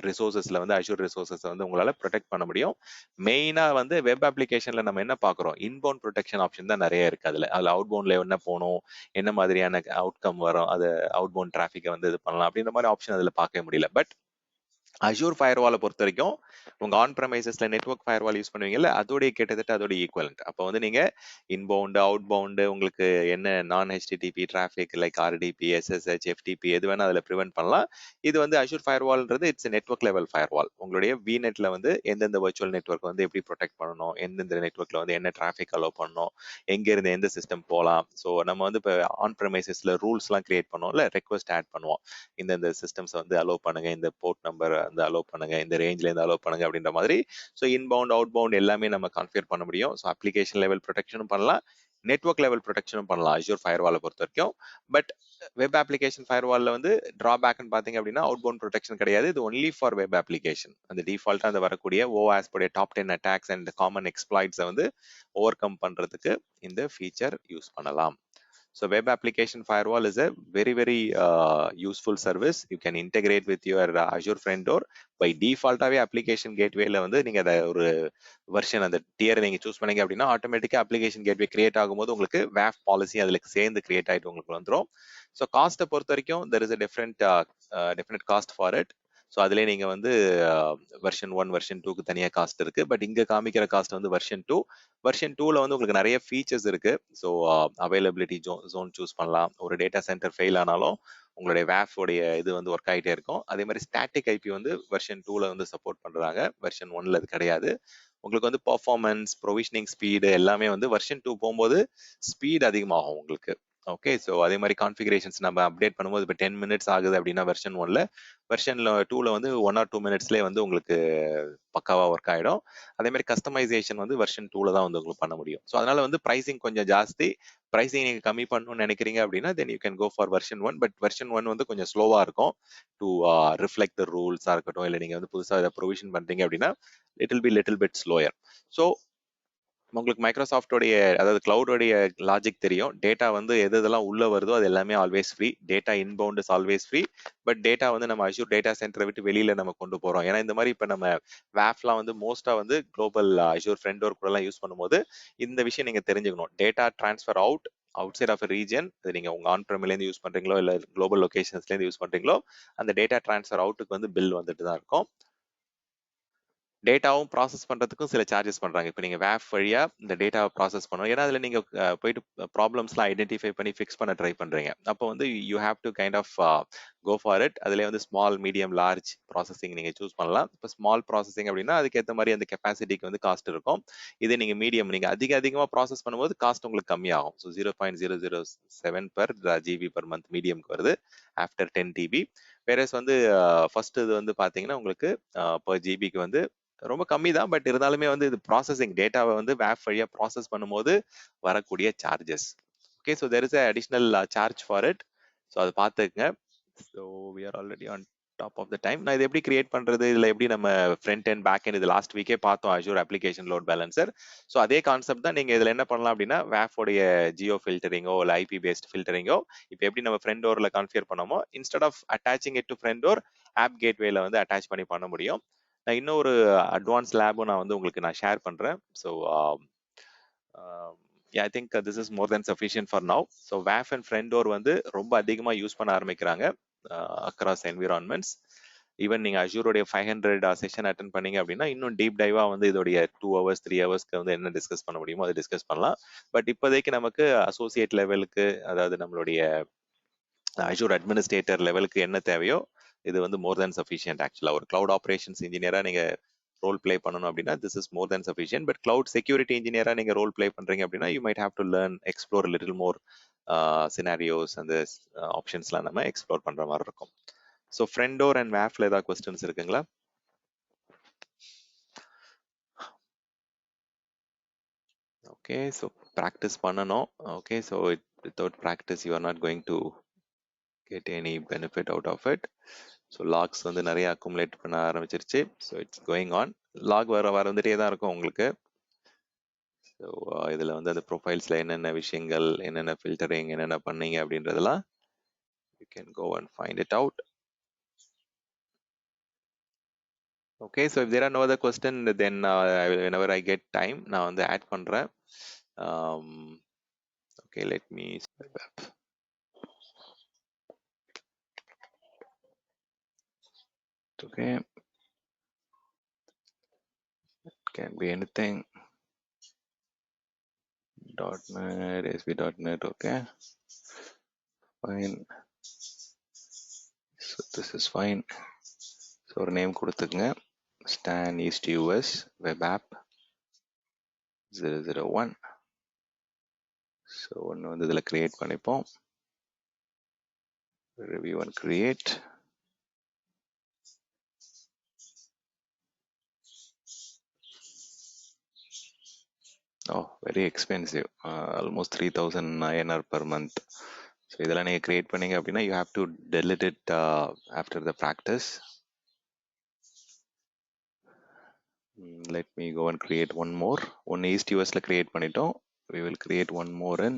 S1: ரிசோர்சஸ்ல வந்து அஷூர் ரிசோர்சஸ் வந்து உங்களால ப்ரொடெக்ட் பண்ண முடியும். மெயினா வந்து வெப் அப்ளிகேஷன்ல நம்ம என்ன பாக்குறோம், இன்பவுண்ட் ப்ரொடெக்ஷன் ஆப்ஷன் தான் நிறைய இருக்கு. அதுல அவுட் பவுண்ட்ல என்ன போகணும், என்ன மாதிரியான அவுட்கம் வரும், அது அவுட் பவுண்ட் டிராபிக்கை வந்து இது பண்ணலாம் அப்படின்ற மாதிரி ஆப்ஷன் அதுல பார்க்க முடியல. பட் அஷூர் ஃபயர்வாலை பொறுத்த வரைக்கும் உங்க ஆன் ப்ரமைசஸ்ல நெட்வொர்க் ஃபயர்வால் யூஸ் பண்ணுவீங்கல்ல, அதோடைய கிட்டத்தட்ட அதோட ஈக்குவலண்ட். அப்போ வந்து நீங்க இன்பவுண்ட், அவுட் பவுண்ட், உங்களுக்கு என்ன நான் HTTP traffic like RDP, SSH, FTP எது வேணா அதுல ப்ரிவென்ட் பண்ணலாம். இது வந்து அஷூர் ஃபயர்வால்ன்றது இட்ஸ் நெட்வொர்க் லெவல் ஃபயர்வால். உங்களுடைய விநெட்ல வந்து எந்தெந்த வர்ச்சுவல் நெட்வொர்க் வந்து எப்படி ப்ரொடெக்ட் பண்ணணும், எந்தெந்த நெட்வொர்க்ல வந்து என்ன டிராஃபிக் அலோவ் பண்ணணும், எங்க இருந்து எந்த சிஸ்டம் போகலாம். ஸோ நம்ம வந்து இப்போ ஆன் ப்ரமைசஸ்ல ரூல்ஸ் எல்லாம் கிரியேட் பண்ணுவோம்ல, ரெக்வஸ்ட் ஆட் பண்ணுவோம், இந்த சிஸ்டம்ஸ் வந்து அலோவ் பண்ணுங்க, இந்த போர்ட் நம்பர் வந்து அலோவ் பண்ணுங்க, இந்த ரேஞ்ச்ல இருந்து அலோவ் பண்ணுங்க அப்படின்ற மாதிரி. ஸோ இன்பவுண்ட், அவுட் பவுண்ட் எல்லாமே நம்ம கான்ஃபிகர் பண்ண முடியும். ஸோ அப்ளிகேஷன் லெவல் ப்ரொடெக்ஷனும் பண்ணலாம், நெட்வொர்க் லெவல் ப்ரொடெக்ஷனும் பண்ணலாம் அஷூர் ஃபயர்வாலை பொறுத்த வரைக்கும். பட் வெப் அப்ளிகேஷன் ஃபயர்வால்ல வந்து டிராபேக்னு பாத்தீங்க அப்படின்னா அவுட் பவுண்ட் ப்ரொடெக்ஷன் கிடையாது, இது ஒன்லி ஃபார் வெப் அப்ளிகேஷன். அந்த டிஃபால்ட்டா அந்த வரக்கூடிய ஓஆஸ்ப் உடைய டாப் 10 அட்டாக்ஸ் அண்ட் காமன் எக்ஸ்ப்ளாய்ட்ஸை வந்து ஓவர் கம் பண்றதுக்கு இந்த ஃபீச்சர் யூஸ் பண்ணலாம். So web application firewall is a very useful service. You can integrate with your Azure friend door. By default application gateway ல வந்து நீங்க அதை ஒரு வெர்ஷன் அந்த டியர் நீங்க சூஸ் பண்ணீங்க அப்படின்னா ஆட்டோமேட்டிக்கா அப்ளிகேஷன் கேட்வே கிரியேட் ஆகும்போது உங்களுக்கு WAF பாலிசி அதுல சேர்ந்து கிரியேட் ஆயிட்டு உங்களுக்கு வந்துடும். ஸோ காஸ்ட்டை பொறுத்த வரைக்கும் there is a different cost for it. So அதுலேயே நீங்கள் வந்து வெர்ஷன் 1, வெர்ஷன் 2க்கு தனியாக காஸ்ட் இருக்கு. பட் இங்கே காமிக்கிற காஸ்ட் வந்து வெர்ஷன் 2ல வந்து உங்களுக்கு நிறைய ஃபீச்சர்ஸ் இருக்கு. ஸோ அவைலபிலிட்டி ஜோன் சூஸ் பண்ணலாம். ஒரு டேட்டா சென்டர் ஃபெயில் ஆனாலும் உங்களுடைய WAF உடைய இது வந்து ஒர்க் ஆகிட்டே இருக்கும். அதே மாதிரி ஸ்டாட்டிக் ஐபி வந்து வெர்ஷன் 2ல வந்து சப்போர்ட் பண்றாங்க, வெர்ஷன் 1ல அது கிடையாது. உங்களுக்கு வந்து பர்ஃபார்மன்ஸ், ப்ரொவிஷனிங் ஸ்பீடு எல்லாமே வந்து வெர்ஷன் 2 போகும்போது ஸ்பீட் அதிகமாகும் உங்களுக்கு. ஓகே, ஸோ அதே மாதிரி கான்ஃபிகரேஷன்ஸ் நம்ம அப்டேட் பண்ணும்போது இப்போ 10 மினிட்ஸ் ஆகுது அப்படின்னா வெர்ஷன் 1ல, வெர்ஷன் 2ல வந்து 1 or 2 மினிட்ஸ்லேயே வந்து உங்களுக்கு பக்காவா ஒர்க் ஆகிடும். அதே மாதிரி கஸ்டமைசேஷன் வந்து வெர்ஷன் 2ல தான் வந்து உங்களுக்கு பண்ண முடியும். ஸோ அதனால வந்து ப்ரைசிங் கொஞ்சம் ஜாஸ்தி. ப்ரைசிங் நீங்க கம்மி பண்ணணும்னு நினைக்கிறீங்க அப்படின்னா then you can go for version 1. But version 1 வந்து கொஞ்சம் ஸ்லோவா இருக்கும் டு ரிஃப்ளெக்ட் த ரூல்ஸா இருக்கட்டும், இல்லை நீங்க வந்து புதுசாக இதை ப்ரொவிஷன் பண்றீங்க அப்படின்னா லிட்டில் பிட் ஸ்லோயர். ஸோ உங்களுக்கு மைக்ரோசாஃப்டோடைய அதாவது கிளவுடோடைய லாஜிக் தெரியும். டேட்டா வந்து எதெல்லாம் உள்ள வருதோ அது எல்லாமே always free. Data inbound is always free. But data வந்து நம்ம அஷூர் டேட்டா சென்டரை விட்டு வெளியில நம்ம கொண்டு போறோம். ஏன்னா இந்த மாதிரி இப்போ நம்ம வேஃப்லாம் வந்து மோஸ்டா வந்து குளோபல் அஷூர் ஃப்ரெண்ட் டோர் கூட எல்லாம் யூஸ் பண்ணும்போது இந்த விஷயம் நீங்க தெரிஞ்சுக்கணும். Data transfer outside of region, அது நீங்க உங்க ஆன் பிரமிலேருந்து யூஸ் பண்றீங்களோ இல்ல குளோபல் லொகேஷன்ஸ்லேருந்து யூஸ் பண்றீங்களோ, அந்த டேட்டா டிரான்ஸ்ஃபர் அவுட்டுக்கு வந்து பில் வந்துட்டு தான் இருக்கும். டேட்டாவும் ப்ராசஸ் பண்றதுக்கும் சில சார்ஜஸ் பண்றாங்க. இப்போ நீங்க வேஃப் வழியா இந்த டேட்டாவை ப்ராசஸ் பண்ணணும். ஏன்னா அதுல நீங்க போயிட்டு ப்ராப்ளம்ஸ்லாம் ஐடென்டிஃபை பண்ணி ஃபிக்ஸ் பண்ண ட்ரை பண்றீங்க. அப்போ வந்து you have to kind of go for it. அதுலேயே வந்து ஸ்மால் மீடியம் லார்ஜ் ப்ராசஸிங் நீங்கள் சூஸ் பண்ணலாம். இப்போ ஸ்மால் ப்ராசஸிங் அப்படின்னா அதுக்கேற்ற மாதிரி அந்த கெப்பாசிட்டிக்கு வந்து காஸ்ட் இருக்கும். இதே நீங்கள் மீடியம் நீங்கள் அதிகமாக ப்ராசஸ் பண்ணும்போது காஸ்ட் உங்களுக்கு கம்மியாகும். So 0.007 per GB per month மீடியம்க்கு வருது ஆஃப்டர் 10 டிபி. வேறஸ் வந்து ஃபர்ஸ்ட் இது வந்து பார்த்தீங்கன்னா உங்களுக்கு per ஜிபிக்கு வந்து ரொம்ப கம்மி தான். பட் இருந்தாலுமே வந்து இது ப்ராசஸிங் டேட்டாவை வந்து வேப் வழியாக ப்ராசஸ் பண்ணும்போது வரக்கூடிய charges. Okay, so there is additional charge for it. So அதை பார்த்துக்குங்க. So we are already on top of the time. நான் இது எப்படி கிரியேட் பண்றது, இதுல எப்படி நம்ம ஃப்ரண்ட் அண்ட் பேக் அண்ட் இது லாஸ்ட் வீக்கே பார்த்தோம் Azure application load balancer. So அதே கான்செப்ட் தான். நீங்க இதுல என்ன பண்ணலாம் அப்படின்னா வேஃப் உடைய ஜியோ ஃபில்டரிங்கோ இல்லை ஐபி பேஸ்ட் ஃபில்டரிங்கோ இப்போ எப்படி நம்ம ஃப்ரண்ட் டோர்ல கான்ஃபிகர் பண்ணோமோ instead of attaching it to Front Door app கேட்வேல வந்து அட்டாச் பண்ணி பண்ண முடியும். நான் இன்னொரு அட்வான்ஸ் லேபும் நான் வந்து உங்களுக்கு நான் ஷேர் பண்றேன். So I think this is more than sufficient for now. So வேஃப் அண்ட் ஃப்ரண்ட் டோர் வந்து ரொம்ப அதிகமாக யூஸ் பண்ண ஆரம்பிக்கிறாங்க அக்ராஸ் என்விரான்மெண்ட்ஸ். ஈவன் நீங்க அஜூரோடைய 500 செஷன் அட்டன் பண்ணீங்க அப்படின்னா இன்னும் டீப் டைவா வந்து இதோடைய 2 hours 3 ஹவர்ஸ்க்கு வந்து என்ன டிஸ்கஸ் பண்ண முடியுமோ அதை டிஸ்கஸ் பண்ணலாம். பட் இப்போதைக்கு நமக்கு அசோசியேட் லெவலுக்கு, அதாவது நம்மளுடைய அஜூர் அட்மினிஸ்ட்ரேட்டர் லெவலுக்கு என்ன தேவையோ இது வந்து மோர் தேன் சஃபிஷியன்ட். ஆக்சுவலா ஒரு கிளவுட் ஆப்ரேஷன்ஸ் இன்ஜினியரா நீங்க ரோல் பிளே பண்ணணும் அப்படின்னா this is more than sufficient. But cloud security இன்ஜினியரா நீங்க ரோல் பிளே பண்றீங்க அப்படின்னா you might have to learn explore little more scenarios அந்த ஆப்ஷன்ஸ்லாம் நம்ம எக்ஸ்ப்ளோர் பண்ற மாதிரி இருக்கும். ஸோ ஃப்ரண்ட் டோர் அண்ட் வேஃப்ல ஏதாவது கொஸ்டின்ஸ் இருக்குங்களா? ஓகே, ஸோ ப்ராக்டிஸ் பண்ணணும். Okay, so without practice you are not going to get any benefit out of it. So logs வந்து நிறைய அக்குமுலேட் பண்ண ஆரம்பிச்சிருச்சு. So it's going on. Lock வர வந்துட்டே தான் இருக்கும் உங்களுக்கு. ஸோ இதில் வந்து அந்த ப்ரொஃபைல்ஸில் என்னென்ன விஷயங்கள், என்னென்ன ஃபில்டரிங், என்னென்ன பண்ணீங்க அப்படின்றதெல்லாம் you can go and find it out. Okay, so if there are no other question, then whenever I get time, நான் வந்து ஆட் பண்றேன். Okay, let me swipe up. Okay, it can be anything. .NET, ASP.NET, okay, fine. So this is fine. So ஒரு name கொடுத்துக்குங்க. Stan East US Web App 001. So ஒன்று வந்து இதில் create பண்ணிப்போம். Review and create. Oh, very expensive. Almost 3,000 INR per month. So இதெல்லாம் நீங்கள் create பண்ணீங்க அப்படின்னா you have to delete it after the practice. Let me go and create one more. ஒன்று east யூஎஸ்ல கிரியேட் பண்ணிட்டோம். we will create one more in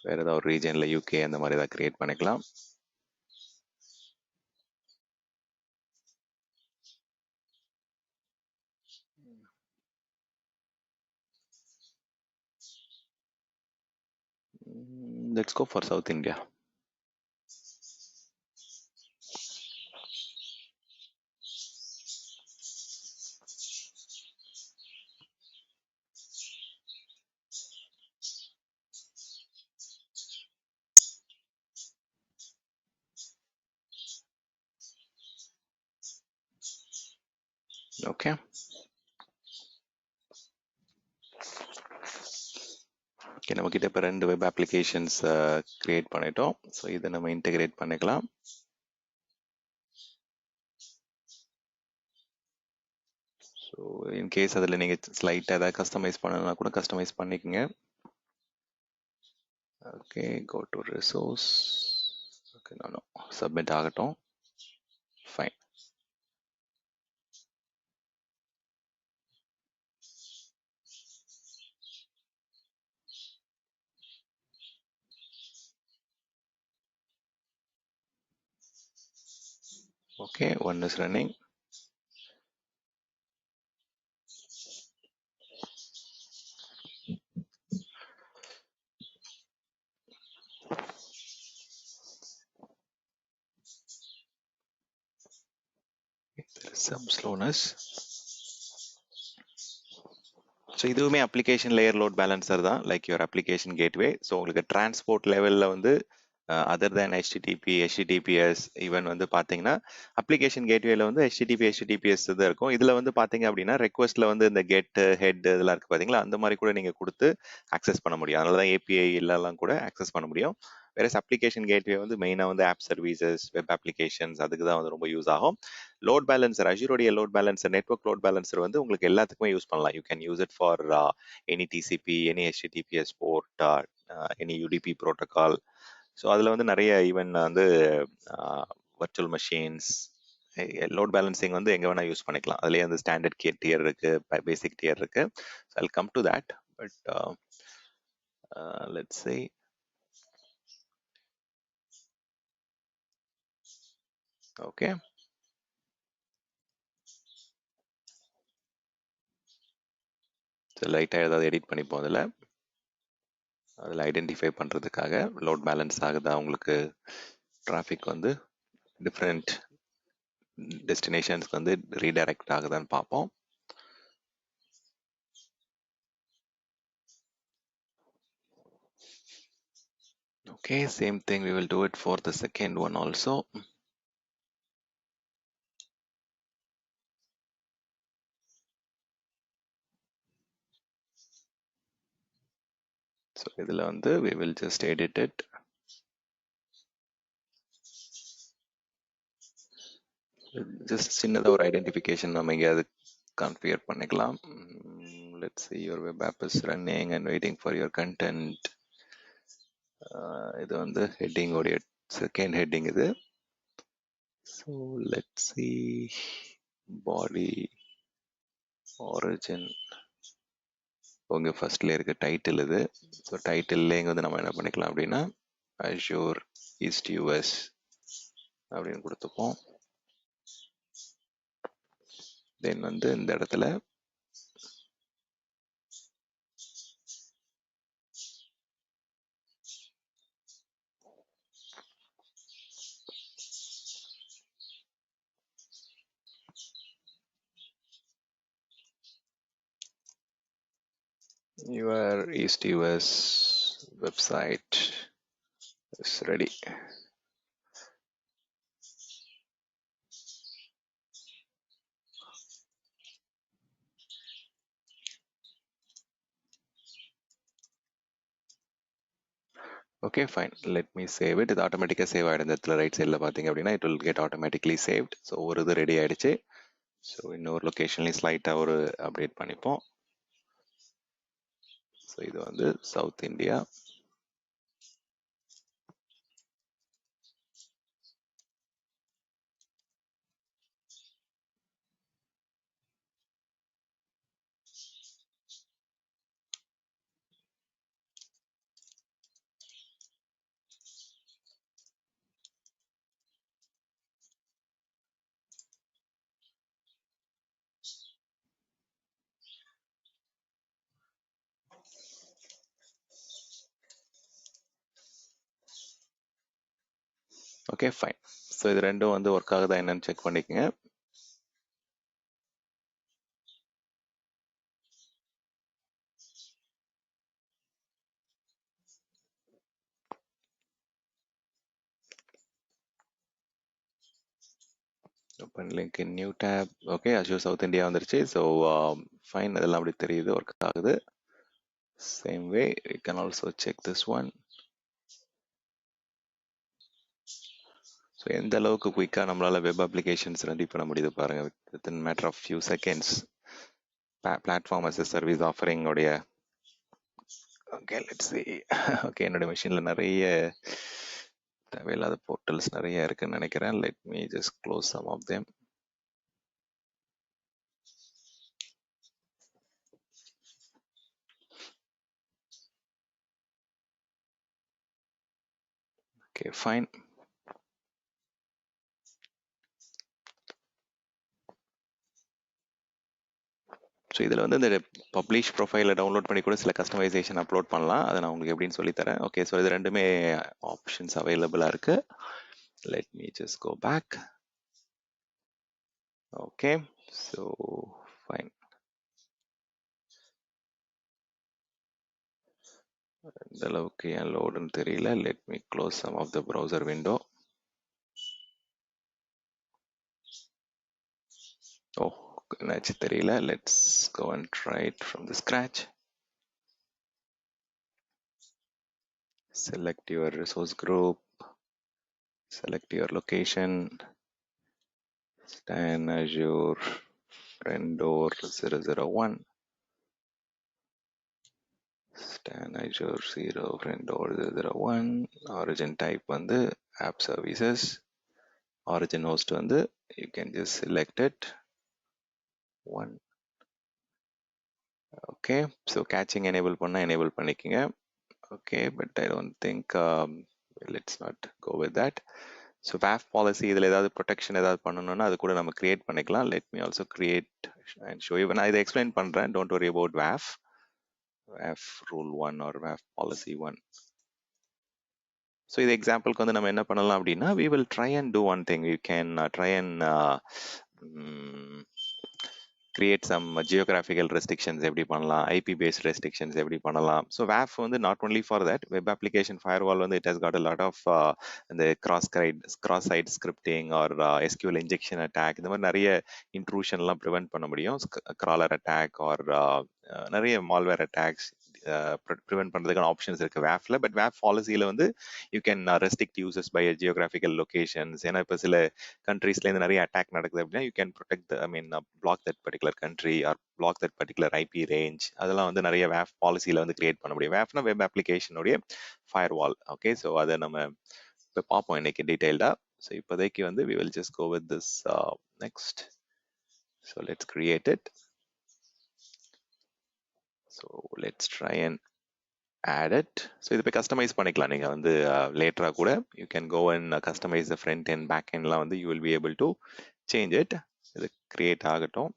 S1: வேற ஏதாவது ஒரு ரீஜன்ல யூகே அந்த மாதிரி ஏதாவது கிரியேட் பண்ணிக்கலாம். Let's go for South India. Okay. Okay, நம்ம கிட்ட இப்போ 2 வெப் அப்ளிகேஷன்ஸ் கிரியேட் பண்ணிட்டோம். ஸோ இதை நம்ம இன்டெகிரேட் பண்ணிக்கலாம். ஸோ இன்கேஸ் அதில் நீங்கள் ஸ்லைட்டாக ஏதாவது கஸ்டமைஸ் பண்ணணும்னா கூட கஸ்டமைஸ் பண்ணிக்கோங்க. Okay, go to resource. Okay, நான் சப்மிட் ஆகட்டும். Fine. Okay, one is running. There is some slowness. So இதுவுமே அப்ளிகேஷன் லேயர் லோட் பேலன்சர் தான், like your application gateway. So உங்களுக்கு டிரான்ஸ்போர்ட் லெவலில் வந்து other than HTTP, HTTPS even வந்து பார்த்தீங்கன்னா application கேட்வேல வந்து HTTP, HTTPS தான் இருக்கும். இதில் வந்து பார்த்தீங்க அப்படின்னா ரெக்வஸ்ட்ல வந்து இந்த கெட் ஹெட் இதெல்லாம் இருக்கு பார்த்தீங்களா, அந்த மாதிரி கூட நீங்கள் கொடுத்து அக்சஸ் பண்ண முடியும். அதனால தான் API எல்லாம் கூட அக்சஸ் பண்ண முடியும். வேற அப்ளிகேஷன் கேட்வே வந்து மெயினாக வந்து ஆப் சர்வீசஸ், வெப் அப்ளிகேஷன்ஸ் அதுக்கு தான் வந்து ரொம்ப யூஸ் ஆகும். லோட் பேலன்சர், அஜூரோடைய load balancer, network load balancer வந்து உங்களுக்கு எல்லாத்துக்குமே யூஸ் பண்ணலாம். You can use it for any TCP, any HTTPS port, any UDP protocol. So அதில் வந்து நிறைய ஈவன் வந்து வர்ச்சுவல் மெஷின்ஸ், லோட் பேலன்சிங் வந்து எங்கே வேணால் யூஸ் பண்ணிக்கலாம். அதுலேயே வந்து ஸ்டாண்டர்ட் டியர் இருக்கு, பேசிக் டியர் இருக்கு. So I come to that. But let's say okay, லைட்டாக ஏதாவது எடிட் பண்ணிப்போம். அதில் ஐடென்டிஃபை பண்ணுறதுக்காக லோட் பேலன்ஸ் ஆகுதா உங்களுக்கு, டிராஃபிக் வந்து டிஃப்ரெண்ட் டெஸ்டினேஷன்ஸ்க்கு வந்து ரீடைரக்ட் ஆகுதான்னு பார்ப்போம். Okay, same thing, we will do it for the second one also. So இதில் வந்து we will just edit it. Just சின்னதாக ஒரு ஐடென்டிஃபிகேஷன் நம்ம எங்கேயாவது கான்ஃபிகர் பண்ணிக்கலாம். Let's see, your web app is running and waiting for your content. இது வந்து heading உடைய செகண்ட் ஹெட்டிங் இது. So let's see, body origin உங்க ஃபர்ஸ்ட்ல இருக்க டைட்டில் இது. ஸோ டைட்டில்ல இங்கே வந்து நம்ம என்ன பண்ணிக்கலாம் அப்படின்னா Azure East US அப்படின்னு கொடுத்துப்போம். தென் வந்து இந்த இடத்துல your East US website is ready. Okay, fine. Let me save it. இது ஆட்டோமேட்டிக்காக சேவ் ஆகிடும். இந்த இடத்துல ரைட் சைடில் பார்த்தீங்க அப்படின்னா it will get automatically saved. So ஒரு இது ரெடி ஆகிடுச்சு. ஸோ இன்னொரு லொக்கேஷன்லேயும் ஸ்லைட்டாக ஒரு அப்டேட் பண்ணிப்போம். ஸோ இது வந்து south India. Okay, fine. So இது ரெண்டும் வந்து ஒர்க் ஆகுதா என்னன்னு செக் பண்ணிக்கோங்க. Open link in new tab. Okay, Azure south India வந்துருச்சு. ஸோ ஃபைன், அதெல்லாம் அப்படி தெரியுது, ஒர்க் ஆகுது. Same way you can also check this one. So எந்த அளவுக்கு குயிக்காக நம்மளால் வெப் அப்ளிகேஷன்ஸ் ரெடி பண்ண முடியுது பாருங்கள், within matter of few seconds. Platform as a service offering okay. ஓகே, லெட்ஸ் see. ஓகே, என்னோட மெஷினில் நிறைய தேவையில்லாத போர்ட்டல்ஸ் நிறைய இருக்குன்னு நினைக்கிறேன். Let me just close some of them. Okay, fine. So இதில் வந்து இந்த பப்ளிஷ் ப்ரொஃபைலை டவுன்லோட் பண்ணி கூட சில கஸ்டமைசேஷன் அப்லோட் பண்ணலாம். அதை நான் உங்களுக்கு எப்படின்னு சொல்லித்தரேன். ஓகே, ஸோ இது ரெண்டுமே ஆப்ஷன்ஸ் அவைலபிளாக இருக்குது. Let me just go back. Okay, so fine. இந்த அளவுக்கு ஏன் லோடுன்னு தெரியல. Let me close some of the browser window. Oh, என்னாச்சு தெரியல. Let's go and try it from the scratch. Select your resource group, select your location, Stan Azure Friendor 001, Stan Azure 0 Friendor 001, origin type வந்து app services, origin host வந்து you can just select it, one. Okay, so catching enable பண்ணா enable பண்ணிக்கங்க. Okay, but I don't think let's not go with that. So WAF policy இதில் ஏதாவது protection ஏதாவது பண்ணணும்னா அது கூட நம்ம கிரியேட் பண்ணிக்கலாம். Let me also create and show you. நான் இதை எக்ஸ்பிளைன் பண்ணுறேன். Don't worry about WAF rule 1 or WAF policy 1. So இது எக்ஸாம்பிளுக்கு வந்து நம்ம என்ன பண்ணலாம் அப்படின்னா, we will try and do one thing. We can try and create some geographical restrictions எப்படி பண்ணலாம், IP based restrictions எப்படி பண்ணலாம். ஸோ WAF வந்து not only for that, web application firewall வந்து it has got a lot of இந்த cross site scripting or SQL injection attack, இந்த மாதிரி நிறைய இன்ட்ரூஷன்லாம் ப்ரிவென்ட் பண்ண முடியும். crawler attack or நிறைய malware attacks ப்ரிவென்ட் பண்றதுக்கான ஆப்ஷன்ஸ் இருக்கு WAFல. பட் WAF பாலிசியில வந்து you can restrict users by geographical locations. ஏன்னா இப்போ சில கண்ட்ரீஸ்ல இருந்து நிறைய அட்டாக் நடக்குது அப்படின்னா you can protect I mean block that particular country or block that particular IP range. அதெல்லாம் வந்து நிறைய WAF பாலிசியில வந்து கிரியேட் பண்ண முடியும். WAFனா வெப் அப்ளிகேஷனுடைய ஃபயர்வால். ஓகே, ஸோ அதை நம்ம இப்போ பார்ப்போம் இன்னைக்கு டீடைல்டா. ஸோ இப்போதைக்கு வந்து we will just go with this next. So let's create it. So let's try and add it. So இது போய் கஸ்டமைஸ் பண்ணிக்கலாம். நீங்க வந்து லேட்டரா கூட you can go and customize the front end back endலாம் வந்து you will be able to change it. இது create ஆகட்டும்.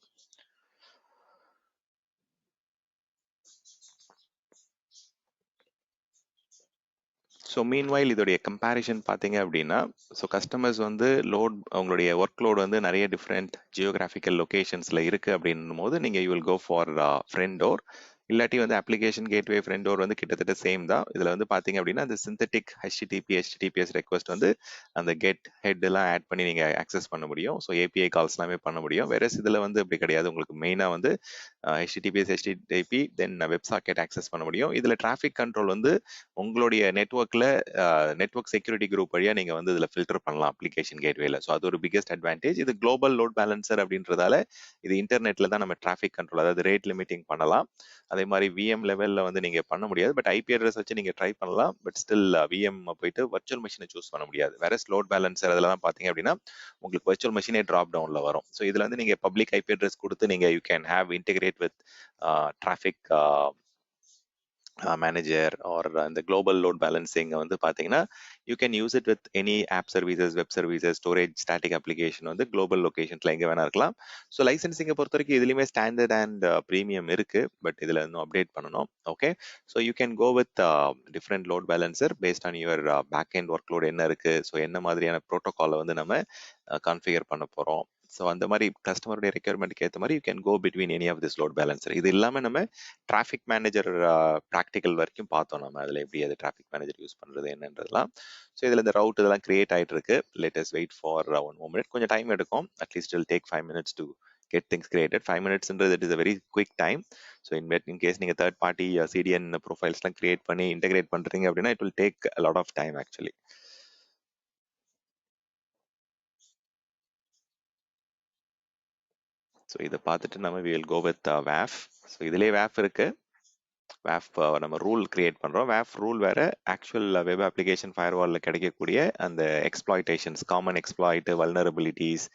S1: So meanwhile இதோடைய கம்பேரிஷன் பார்த்தீங்க அப்படின்னா, ஸோ கஸ்டமர்ஸ் வந்து அவங்களுடைய ஒர்க் லோட் வந்து நிறைய டிஃப்ரெண்ட் ஜியோகிராஃபிக்கல் லொகேஷன்ஸில் இருக்குது அப்படின்னும் போது நீங்கள் யூ வில் கோ ஃபார் ஃப்ரெண்டோர். இல்லாட்டி வந்து அப்ளிகேஷன் கேட்வே ஃப்ரெண்டோர் வந்து கிட்டத்தட்ட சேம் தான். இதில் வந்து பார்த்தீங்க அப்படின்னா அந்த சிந்தட்டிக் HTTPS ரெக்வஸ்ட் வந்து அந்த கெட் ஹெட் எல்லாம் ஆட் பண்ணி நீங்கள் ஆக்சஸ் பண்ண முடியும். ஸோ API கால்ஸ் எல்லாமே பண்ண முடியும். வேற இதில் வந்து அப்படி கிடையாது. உங்களுக்கு மெயினாக வந்து HTTP தென் வெப் சாக்கெட் ஆக்சஸ் பண்ண முடியும். இதில் டிராஃபிக் கண்ட்ரோல் வந்து உங்களுடைய நெட்வொர்க் செக்யூரிட்டி குரூப் வழியா நீங்க வந்து இதுல ஃபில்டர் பண்ணலாம் அப்ளிகேஷன் கேட்வேல. ஸோ அது ஒரு பிகெஸ்ட் அட்வான்டேஜ். இது குளோபல் லோட் பேலன்சர் அப்படின்றதால இது இன்டர்நெட்ல தான் நம்ம டிராஃபிக் கண்ட்ரோல், அதாவது ரேட் லிமிட்டிங் பண்ணலாம். அதே மாதிரி VM லெவல்ல வந்து நீங்க பண்ண முடியாது. பட் IP அட்ரஸ் வச்சு நீங்க ட்ரை பண்ணலாம். பட் ஸ்டில் VM போயிட்டு வர்ச்சுவல் மிஷினை சூஸ் பண்ண முடியாது. வேற லோட் பேலன்சர் அதெல்லாம் பாத்தீங்க அப்படின்னா உங்களுக்கு வர்ச்சுவல் மிஷினே டிராப் டவுன்ல வரும். ஸோ இதுல வந்து நீங்க பப்ளிக் IP அட்ரஸ் கொடுத்து நீங்க you can have integrate with traffic manager or இந்த குளோபல் லோட் பேலன்சிங் வந்து பார்த்தீங்கன்னா you can use it with any app services, web services, storage, static application வந்து குளோபல் லொகேஷன்ஸ்ல எங்கே வேணா இருக்கலாம். ஸோ லைசன்சிங்கை பொறுத்த வரைக்கும் இதுலையுமே ஸ்டாண்டர்ட் அண்ட் ப்ரீமியம் இருக்கு. பட் இதில் இன்னும் அப்டேட் பண்ணணும். Okay, so you can go with different load balancer based on your back end workload என்ன இருக்கு, ஸோ என்ன மாதிரியான ப்ரோட்டோகாலை வந்து நம்ம கான்ஃபிகர் பண்ண போறோம். ஸோ அந்த மாதிரி கஸ்டமருடைய ரெக்யர்மெண்ட்க்கு ஏற்ற மாதிரி you can go between any of this load balancer. இது இல்லாமல் நம்ம டிராஃபிக் மேனேஜர் ப்ராக்டிக்கல் வரைக்கும் பார்த்தோம். நம்ம அதில் எப்படி அது டிராஃபிக் மேனேஜர் யூஸ் பண்ணுறது என்னன்றதுலாம். ஸோ இதில் இந்த ரவுட் இதெல்லாம் கிரியேட் ஆகிட்டு இருக்கு. Latest wait for 1 more minute. கொஞ்சம் டைம் எடுக்கும். At least I'll take 5 minutes to get things created. 5 minutesன்றது it is a very quick time. So in case நீங்கள் தேர்ட் பார்ட்டி CDN ப்ரொஃபைல்ஸ்லாம் கிரியேட் பண்ணி இன்டெகிரேட் பண்ணுறீங்க அப்படின்னா it will take a lot of time actually. So இதை பார்த்துட்டு நம்ம we will go with WAF. So இதுலேயே WAF இருக்கு. WAF நம்ம ரூல் கிரியேட் பண்றோம். WAF ரூல் வேற, ஆக்சுவல் வெப் அப்ளிகேஷன் ஃபயர்வால்ல கிடைக்கக்கூடிய அந்த exploitations, common exploit, vulnerabilities,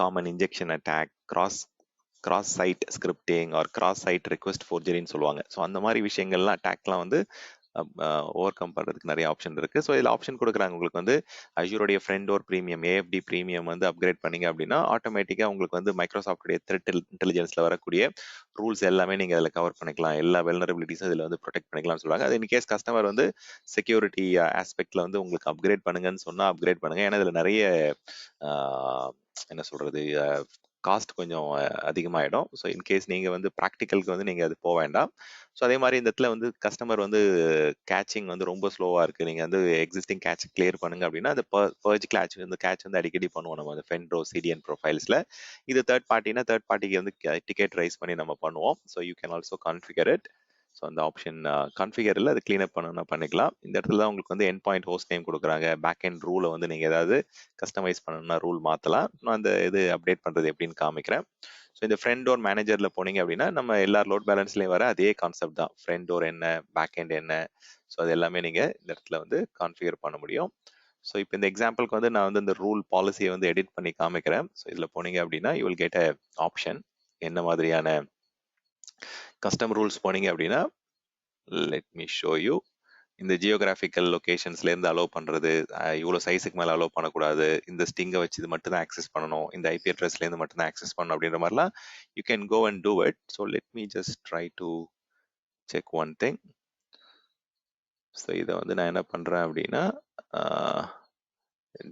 S1: common injection attack, cross site scripting or cross site request ஃபோர்ஜரின்னு சொல்லுவாங்க. ஸோ அந்த மாதிரி விஷயங்கள்லாம் அட்டாக்லாம் வந்து ஓவர் கம் பண்றதுக்கு நிறைய ஆப்ஷன் இருக்கு. ஸோ இதில் ஆப்ஷன் கொடுக்குறாங்க. உங்களுக்கு வந்து அஜூருடைய ஃப்ரெண்டோர் ப்ரீமியம், AFD ப்ரீமியம் வந்து அப்கிரேட் பண்ணீங்க அப்படின்னா ஆட்டோமேட்டிக்கா உங்களுக்கு வந்து மைக்ரோசாஃப்டுடைய த்ரெட் இன்டெலிஜென்ஸ்ல வரக்கூடிய ரூல்ஸ் எல்லாமே நீங்க அதில் கவர் பண்ணிக்கலாம். எல்லா வெல்னரபிலிட்டிஸும் இதில் வந்து ப்ரொடெக்ட் பண்ணிக்கலாம்னு சொல்லுவாங்க. அது இன்கேஸ் கஸ்டமர் வந்து செக்யூரிட்டி ஆஸ்பெக்ட்ல வந்து உங்களுக்கு அப்கிரேட் பண்ணுங்கன்னு சொன்னா அப்கிரேட் பண்ணுங்க. ஏன்னா இதுல நிறைய என்ன சொல்றது காஸ்ட் கொஞ்சம் அதிகமாயிடும். ஸோ இன்கேஸ் நீங்க வந்து ப்ராக்டிக்கலுக்கு வந்து நீங்க அது போக வேண்டாம். ஸோ அதே மாதிரி இந்த இடத்துல வந்து கஸ்டமர் வந்து கேட்சிங் வந்து ரொம்ப ஸ்லோவாக இருக்குது, நீங்கள் வந்து எக்ஸிஸ்டிங் கேட்ச் கிளியர் பண்ணுங்க அப்படின்னா அந்த பர்ஜ் கேட்ச் வந்து அடிக்கடி பண்ணுவோம் நம்ம அந்த ஃபென்ட்ரோ சிடிஎன் ப்ரொஃபைல்ஸில். இது தேர்ட் பார்ட்டினா தேர்ட் பார்ட்டிக்கு வந்து டிக்கெட் ரைஸ் பண்ணி நம்ம பண்ணுவோம். So you can also configure it. So அந்த ஆப்ஷன் கான்ஃபிகரில் அது கிளீனப் பண்ணணும்னா பண்ணிக்கலாம். இந்த இடத்துல தான் உங்களுக்கு வந்து எண்ட் பாயிண்ட் ஹோஸ்ட் நேம் கொடுக்குறாங்க. பேக் எண்ட் ரூலை வந்து நீங்கள் ஏதாவது கஸ்டமைஸ் பண்ணணும்னா ரூல் மாற்றலாம். நான் அந்த இது அப்டேட் பண்ணுறது எப்படின்னு காமிக்கிறேன். ஸோ இந்த ஃப்ரண்ட் டோர் மேனேஜரில் போனீங்க அப்படின்னா நம்ம எல்லா லோட் பேலன்ஸ்லையும் வர அதே கான்செப்ட் தான். ஃப்ரண்ட் டோர் என்ன, பேக் எண்ட் என்ன, ஸோ அது எல்லாமே நீங்கள் இந்த இடத்துல வந்து கான்ஃபிகர் பண்ண முடியும். ஸோ இப்போ இந்த எக்ஸாம்பிளுக்கு வந்து நான் வந்து இந்த ரூல் பாலிசியை வந்து எடிட் பண்ணி காமிக்கிறேன். ஸோ இதில் போனீங்க அப்படின்னா you will get a option. என்ன மாதிரியான கஸ்டம் ரூல்ஸ் போனீங்க அப்படின்னா லெட் மீ ஷோ யூ. இந்த ஜியோகிராஃபிக்கல் லொகேஷன்ஸ்லேருந்து அலோவ் பண்ணுறது, இவ்வளோ சைஸுக்கு மேலே அலோவ் பண்ணக்கூடாது, இந்த ஸ்டிங்கை வச்சு இது மட்டும் தான் ஆக்சஸ் பண்ணணும், இந்த ஐபி அட்ரஸ்லேருந்து மட்டும் தான் ஆக்சஸ் பண்ணணும் அப்படின்ற மாதிரிலாம் you can go and do it. So let me just try to check one thing. So இதை வந்து நான் என்ன பண்ணுறேன் அப்படின்னா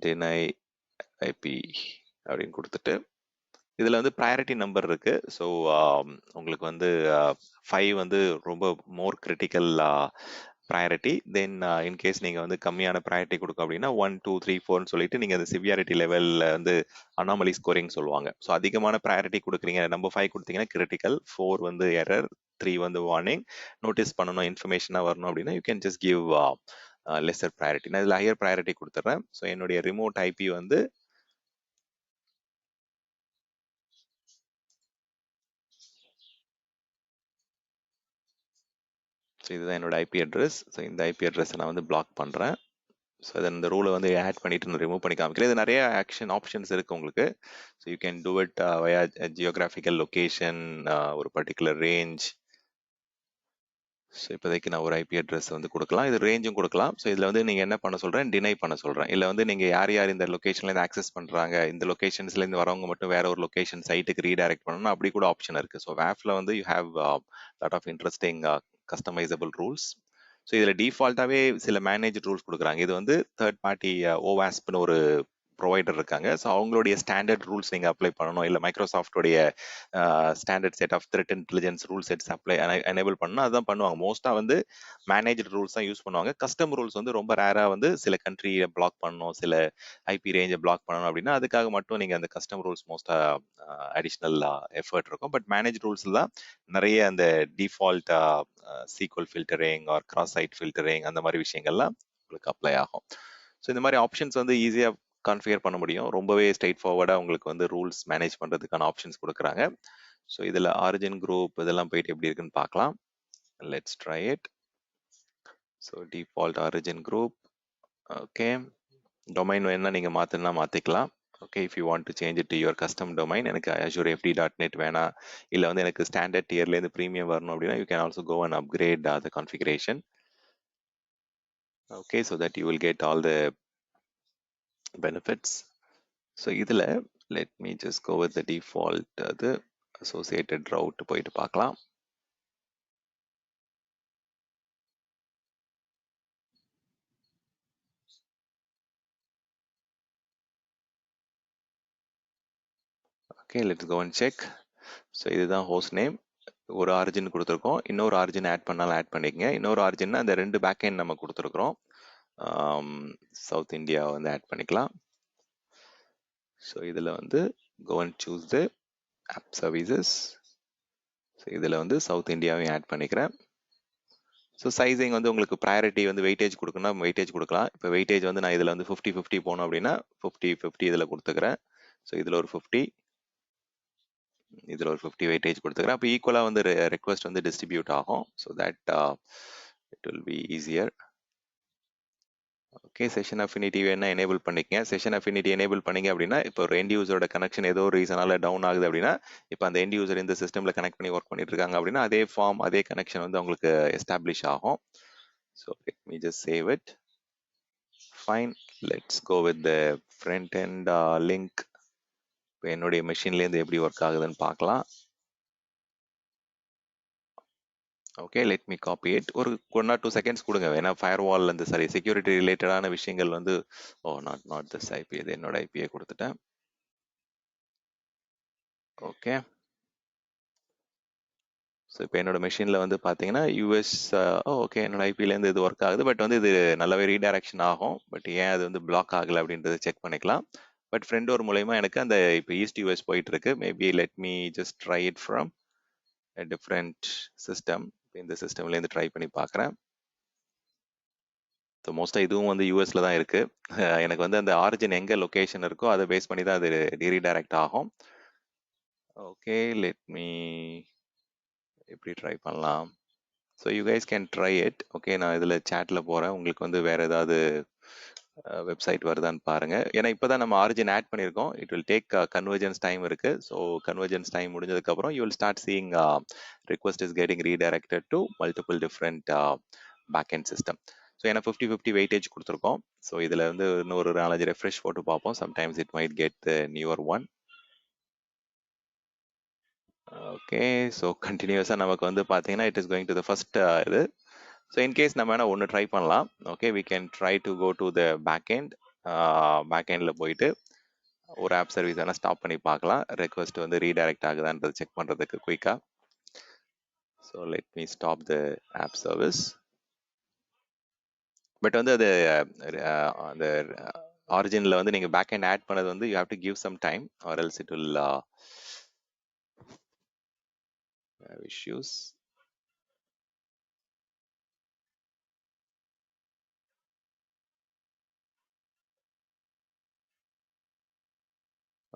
S1: deny ஐபி அப்படின்னு கொடுத்துட்டு இதில் வந்து ப்ரையாரிட்டி நம்பர் இருக்கு. ஸோ உங்களுக்கு வந்து 5 வந்து ரொம்ப மோர் கிரிட்டிக்கல் ப்ரையாரிட்டி. தென் இன்கேஸ் நீங்கள் வந்து கம்மியான ப்ரையாரிட்டி கொடுக்கும் அப்படின்னா 1 2 3 4ன்னு சொல்லிட்டு நீங்கள் அந்த சிவியாரிட்டி லெவலில் வந்து அனாமலி ஸ்கோரிங் சொல்லுவாங்க. ஸோ அதிகமான ப்ரையாரிட்டி கொடுக்குறீங்க, நம்பர் 5 கொடுத்தீங்கன்னா கிரிட்டிக்கல், 4 வந்து எரர், 3 வந்து வார்னிங், நோட்டீஸ் பண்ணணும், இன்ஃபர்மேஷனாக வரணும் அப்படின்னா you can just give lesser priority. நான் இதில் ஹையர் ப்ரையாரிட்டி கொடுத்துட்றேன். ஸோ என்னுடைய ரிமோட் ஐபி வந்து ஸோ இதுதான் என்னோட ஐபி அட்ரஸ். ஸோ இந்த ஐபி அட்ரஸை நான் வந்து பிளாக் பண்ணுறேன். ஸோ அதை இந்த ரூலை வந்து ஆட் பண்ணிட்டு நான் ரிமூவ் பண்ணி காமிக்கிறேன். இது நிறைய ஆப்ஷன்ஸ் இருக்குது உங்களுக்கு. So you can do it via geographical location, ஒரு பர்டிகுலர் ரேஞ்ச். ஸோ இப்போதைக்கு நான் ஒரு ஐபி அட்ரஸ் வந்து கொடுக்கலாம், இது ரேஞ்சும் கொடுக்கலாம். ஸோ இதில் வந்து நீங்கள் என்ன பண்ண சொல்கிறேன், டினை பண்ண சொல்கிறேன். இல்லை வந்து நீங்கள் யார் யார் இந்த லொக்கேஷன்லேருந்து ஆக்சஸ் பண்ணுறாங்க, இந்த லொக்கேஷன்ஸ்லேருந்து வரவங்க மட்டும் வேற ஒரு லொக்கேஷன் சைட்டுக்கு ரீடைரக்ட் பண்ணணும், அப்படி கூட ஆப்ஷன் இருக்குது. ஸோ வேஃப்ல வந்து you have lot of interesting customizable rules. So இதில் டிஃபால்ட்டாகவே சில மேனேஜ் ரூல்ஸ் கொடுக்குறாங்க. இது வந்து தேர்ட் பார்ட்டி ஓவாஸ்ப்னு ஒரு ப்ரொவைடர் இருக்காங்க. ஸோ அவங்களுடைய ஸ்டாண்டர்ட் ரூல்ஸ் நீங்கள் அப்ளை பண்ணணும், இல்லை மைக்ரோசாஃப்டோடைய standard set of threat intelligence rule sets apply enable பண்ணணும், அதுதான் பண்ணுவாங்க. மோஸ்ட்டாக வந்து மேனேஜ் ரூல்ஸ் தான் யூஸ் பண்ணுவாங்க. கஸ்டம் ரூல்ஸ் வந்து ரொம்ப ரேராக வந்து சில கண்ட்ரியை பிளாக் பண்ணணும், சில ஐபி ரேஞ்சை பிளாக் பண்ணணும் அப்படின்னா அதுக்காக மட்டும் நீங்கள் அந்த கஸ்டம் ரூல்ஸ் மோஸ்ட்டாக அடிஷ்னல் எஃபர்ட் இருக்கும். பட் மேனேஜ் ரூல்ஸ் தான் நிறைய அந்த default SQL filtering or cross site filtering அந்த மாதிரி விஷயங்கள்லாம் உங்களுக்கு அப்ளை ஆகும். ஸோ இந்த மாதிரி ஆப்ஷன்ஸ் வந்து ஈஸியாக கான்ஃபிகர் பண்ண முடியும். ரொம்பவே ஸ்ட்ரைட் ஃபார்வர்டாக உங்களுக்கு வந்து ரூல்ஸ் மேனேஜ் பண்ணுறதுக்கான ஆப்ஷன்ஸ் கொடுக்குறாங்க. ஸோ இதில் ஆரிஜின் குரூப் இதெல்லாம் போயிட்டு எப்படி இருக்குன்னு பார்க்கலாம். Let's try it. So default origin group. Okay, domain வேணால் நீங்கள் மாற்றினா மாற்றிக்கலாம். Okay, if you want to change it to your custom domain, எனக்கு Azure FD.net வேணாம், இல்லை வந்து எனக்கு ஸ்டாண்டர்ட் டியர்லேருந்து ப்ரீமியம் வரணும் அப்படின்னா you can also go and upgrade the configuration. Okay, so that you will get all the benefits. So இதில் let me just go with the default அது associated route போயிட்டு பார்க்கலாம். Okay, let's go and check. So இதுதான் host name. ஒரு origin கொடுத்துருக்கோம், இன்னொரு origin add பண்ணாலும் add பண்ணிக்கங்க. இன்னொரு ஆரிஜின்னா அந்த ரெண்டு பேக்கெண்ட் நம்ம கொடுத்துருக்குறோம். சவுத் இந்தியா வந்து ஆட் பண்ணிக்கலாம். ஸோ இதில் வந்து go and choose the app services. So இதில் வந்து சவுத் இந்தியாவையும் ஆட் பண்ணிக்கிறேன். ஸோ சைஸிங் வந்து உங்களுக்கு ப்ரையாரிட்டி வந்து வெயிட்டேஜ் கொடுக்கணும், வெயிட்டேஜ் கொடுக்கலாம். இப்போ வெயிட்டேஜ் வந்து நான் இதில் வந்து 50-50 போனோம் அப்படின்னா 50-50 இதில் கொடுத்துக்கிறேன். ஸோ இதில் ஒரு 50, இதில் ஒரு 50 வெயிட்டேஜ் கொடுத்துக்கிறேன். அப்போ ஈக்குவலாக வந்து ரெக்வஸ்ட் வந்து டிஸ்ட்ரிபியூட் ஆகும். So that it will be easier. Okay, session affinity வேணா எனேபிள் பண்ணிக்கங்க. செஷன் அஃபினிட்டி எனேபிள் பண்ணீங்க அப்படின்னா இப்போ ஒரு எண்ட் யூசரோட கனெக்ஷன் ஏதோ ஒரு ரீசனால டவுன் ஆகுது அப்படின்னா, இப்போ அந்த எண்ட் யூசர் இந்த சிஸ்டம்ல கனெக்ட் பண்ணி ஒர்க் பண்ணிட்டு இருக்காங்க அப்படின்னா அதே ஃபார்ம் அதே கனெக்ஷன் வந்து அவங்களுக்கு எஸ்டாப்ளிஷ் ஆகும். So let me just save it. Fine, let's go with the front end link. இப்போ என்னுடைய மெஷின்லேருந்து எப்படி ஒர்க் ஆகுதுன்னு பார்க்கலாம். Okay, let me copy it. ஒரு 1 or 2 செகண்ட்ஸ் கொடுங்க. ஏன்னா ஃபயர் வால் அந்த சாரி செக்யூரிட்டி ரிலேட்டடான விஷயங்கள் வந்து நாட் திஸ் ஐபி, இது என்னோட ஐபியை கொடுத்துட்டேன். ஓகே, ஸோ இப்போ என்னோட மெஷினில் வந்து பார்த்தீங்கன்னா யூஎஸ் ஓகே என்னோட ஐபிலேருந்து இது ஒர்க் ஆகுது. பட் வந்து இது நல்லாவே ரீடைரக்ஷன் ஆகும். பட் ஏன் அது வந்து பிளாக் ஆகலை அப்படின்றத செக் பண்ணிக்கலாம். பட் ஃப்ரெண்ட் ஒரு மூலயமா எனக்கு அந்த இப்போ ஈஸ்ட் யூஎஸ் போயிட்டு இருக்கு. Maybe let me just try it from different system. இந்த சிஸ்டம்லேருந்து ட்ரை பண்ணி பார்க்குறேன். ஸோ மோஸ்ட்டாக இதுவும் வந்து யூஎஸ்ல தான் இருக்கு. எனக்கு வந்து அந்த ஆரிஜின் எங்கே லொக்கேஷன் இருக்கோ அதை பேஸ் பண்ணி தான் அது ரீடைரக்ட் ஆகும். ஓகே லெட் மீ எப்படி ட்ரை பண்ணலாம். So you guys can try it. Okay நான் இதில் சேட்டில் போகிறேன். உங்களுக்கு வந்து வேறு ஏதாவது வெப்சைட் வருதான்னு பாருங்க. ஏன்னா இப்போ தான் நம்ம ஆரிஜின் ஆட் பண்ணியிருக்கோம். It will take convergence time இருக்கு. ஸோ கன்வர்ஜென்ஸ் டைம் முடிஞ்சதுக்கப்புறம் you will start seeing request is getting redirected to multiple different back end system. So ஏன்னா 50-50 வெயிட்டேஜ் கொடுத்துருக்கோம். ஸோ இதில் வந்து இன்னொரு 4-5 ரெஃப்ரெஷ் போட்டு பார்ப்போம். Sometimes it might get newer one. Okay so கண்டினியூஸாக நமக்கு வந்து பார்த்தீங்கன்னா it is going to the first இது. ஸோ இன்கேஸ் நம்ம வேணால் ஒன்று ட்ரை பண்ணலாம். Okay we can try to go to the back எண்டில் போயிட்டு ஒரு ஆப் சர்வீஸ் வேணால் ஸ்டாப் பண்ணி பார்க்கலாம். ரெக்வஸ்ட் வந்து ரீடைரக்ட் ஆகுதான்றது செக் பண்ணுறதுக்கு குயிக்காக. So let me stop the app service. But வந்து அது அந்த ஆரிஜினில் வந்து நீங்கள் பேக் எண்ட் ஆட் பண்ணது வந்து you have to give some time or else it will have issues.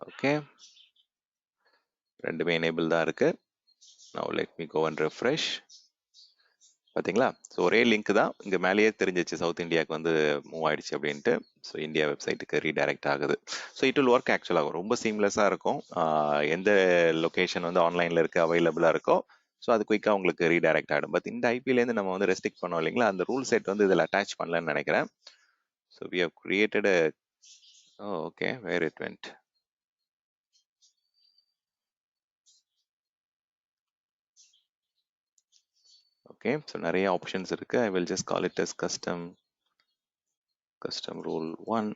S1: Okay ரெண்டுமே எனேபிள் தான் இருக்கு. now let me go and refresh. பார்த்தீங்களா ஸோ ஒரே லிங்க் தான் இங்கே மேலேயே தெரிஞ்சிச்சு சவுத் இந்தியாவுக்கு வந்து மூவ் ஆயிடுச்சு அப்படின்ட்டு. ஸோ இந்தியா வெப்சைட்டுக்கு ரீடைரக்ட் ஆகுது. ஸோ இட் வில் ஒர்க் ஆக்சுவலாக ரொம்ப சீம்லெஸ்ஸாக இருக்கும். எந்த லொக்கேஷன் வந்து ஆன்லைனில் இருக்கு அவைலபிளாக இருக்கோ ஸோ அது குயிக்காக உங்களுக்கு ரீடைரக்ட் ஆகிடும். பட் இந்த ஐபிலேருந்து நம்ம வந்து ரெஸ்ட்ரிக்ட் பண்ணோம் இல்லைங்களா, அந்த ரூல் செட் வந்து இதில் அட்டாச் பண்ணலன்னு நினைக்கிறேன். So we have created okay where it went. Okay so நிறைய ஆப்ஷன்ஸ் இருக்கு. I will just call it as custom rule 1.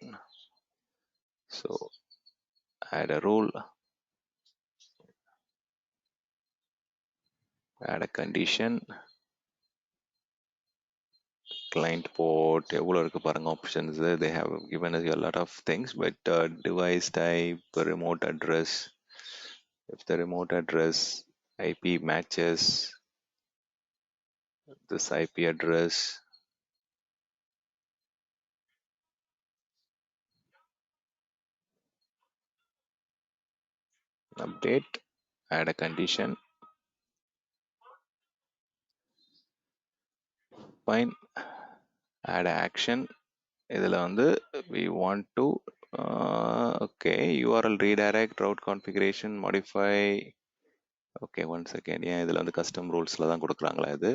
S1: so add a rule, add a condition, client port எவ்வளோ இருக்கு பாருங்க options. they have given us a lot of things, but device type, remote address, if the remote address IP matches this IP address, update, add a condition, fine, add a action. இதில் வந்து we want to okay URL redirect, route configuration, modify. Okay one second, ஏன் இதில் வந்து custom ரூல்ஸில் தான் கொடுக்குறாங்களா இது?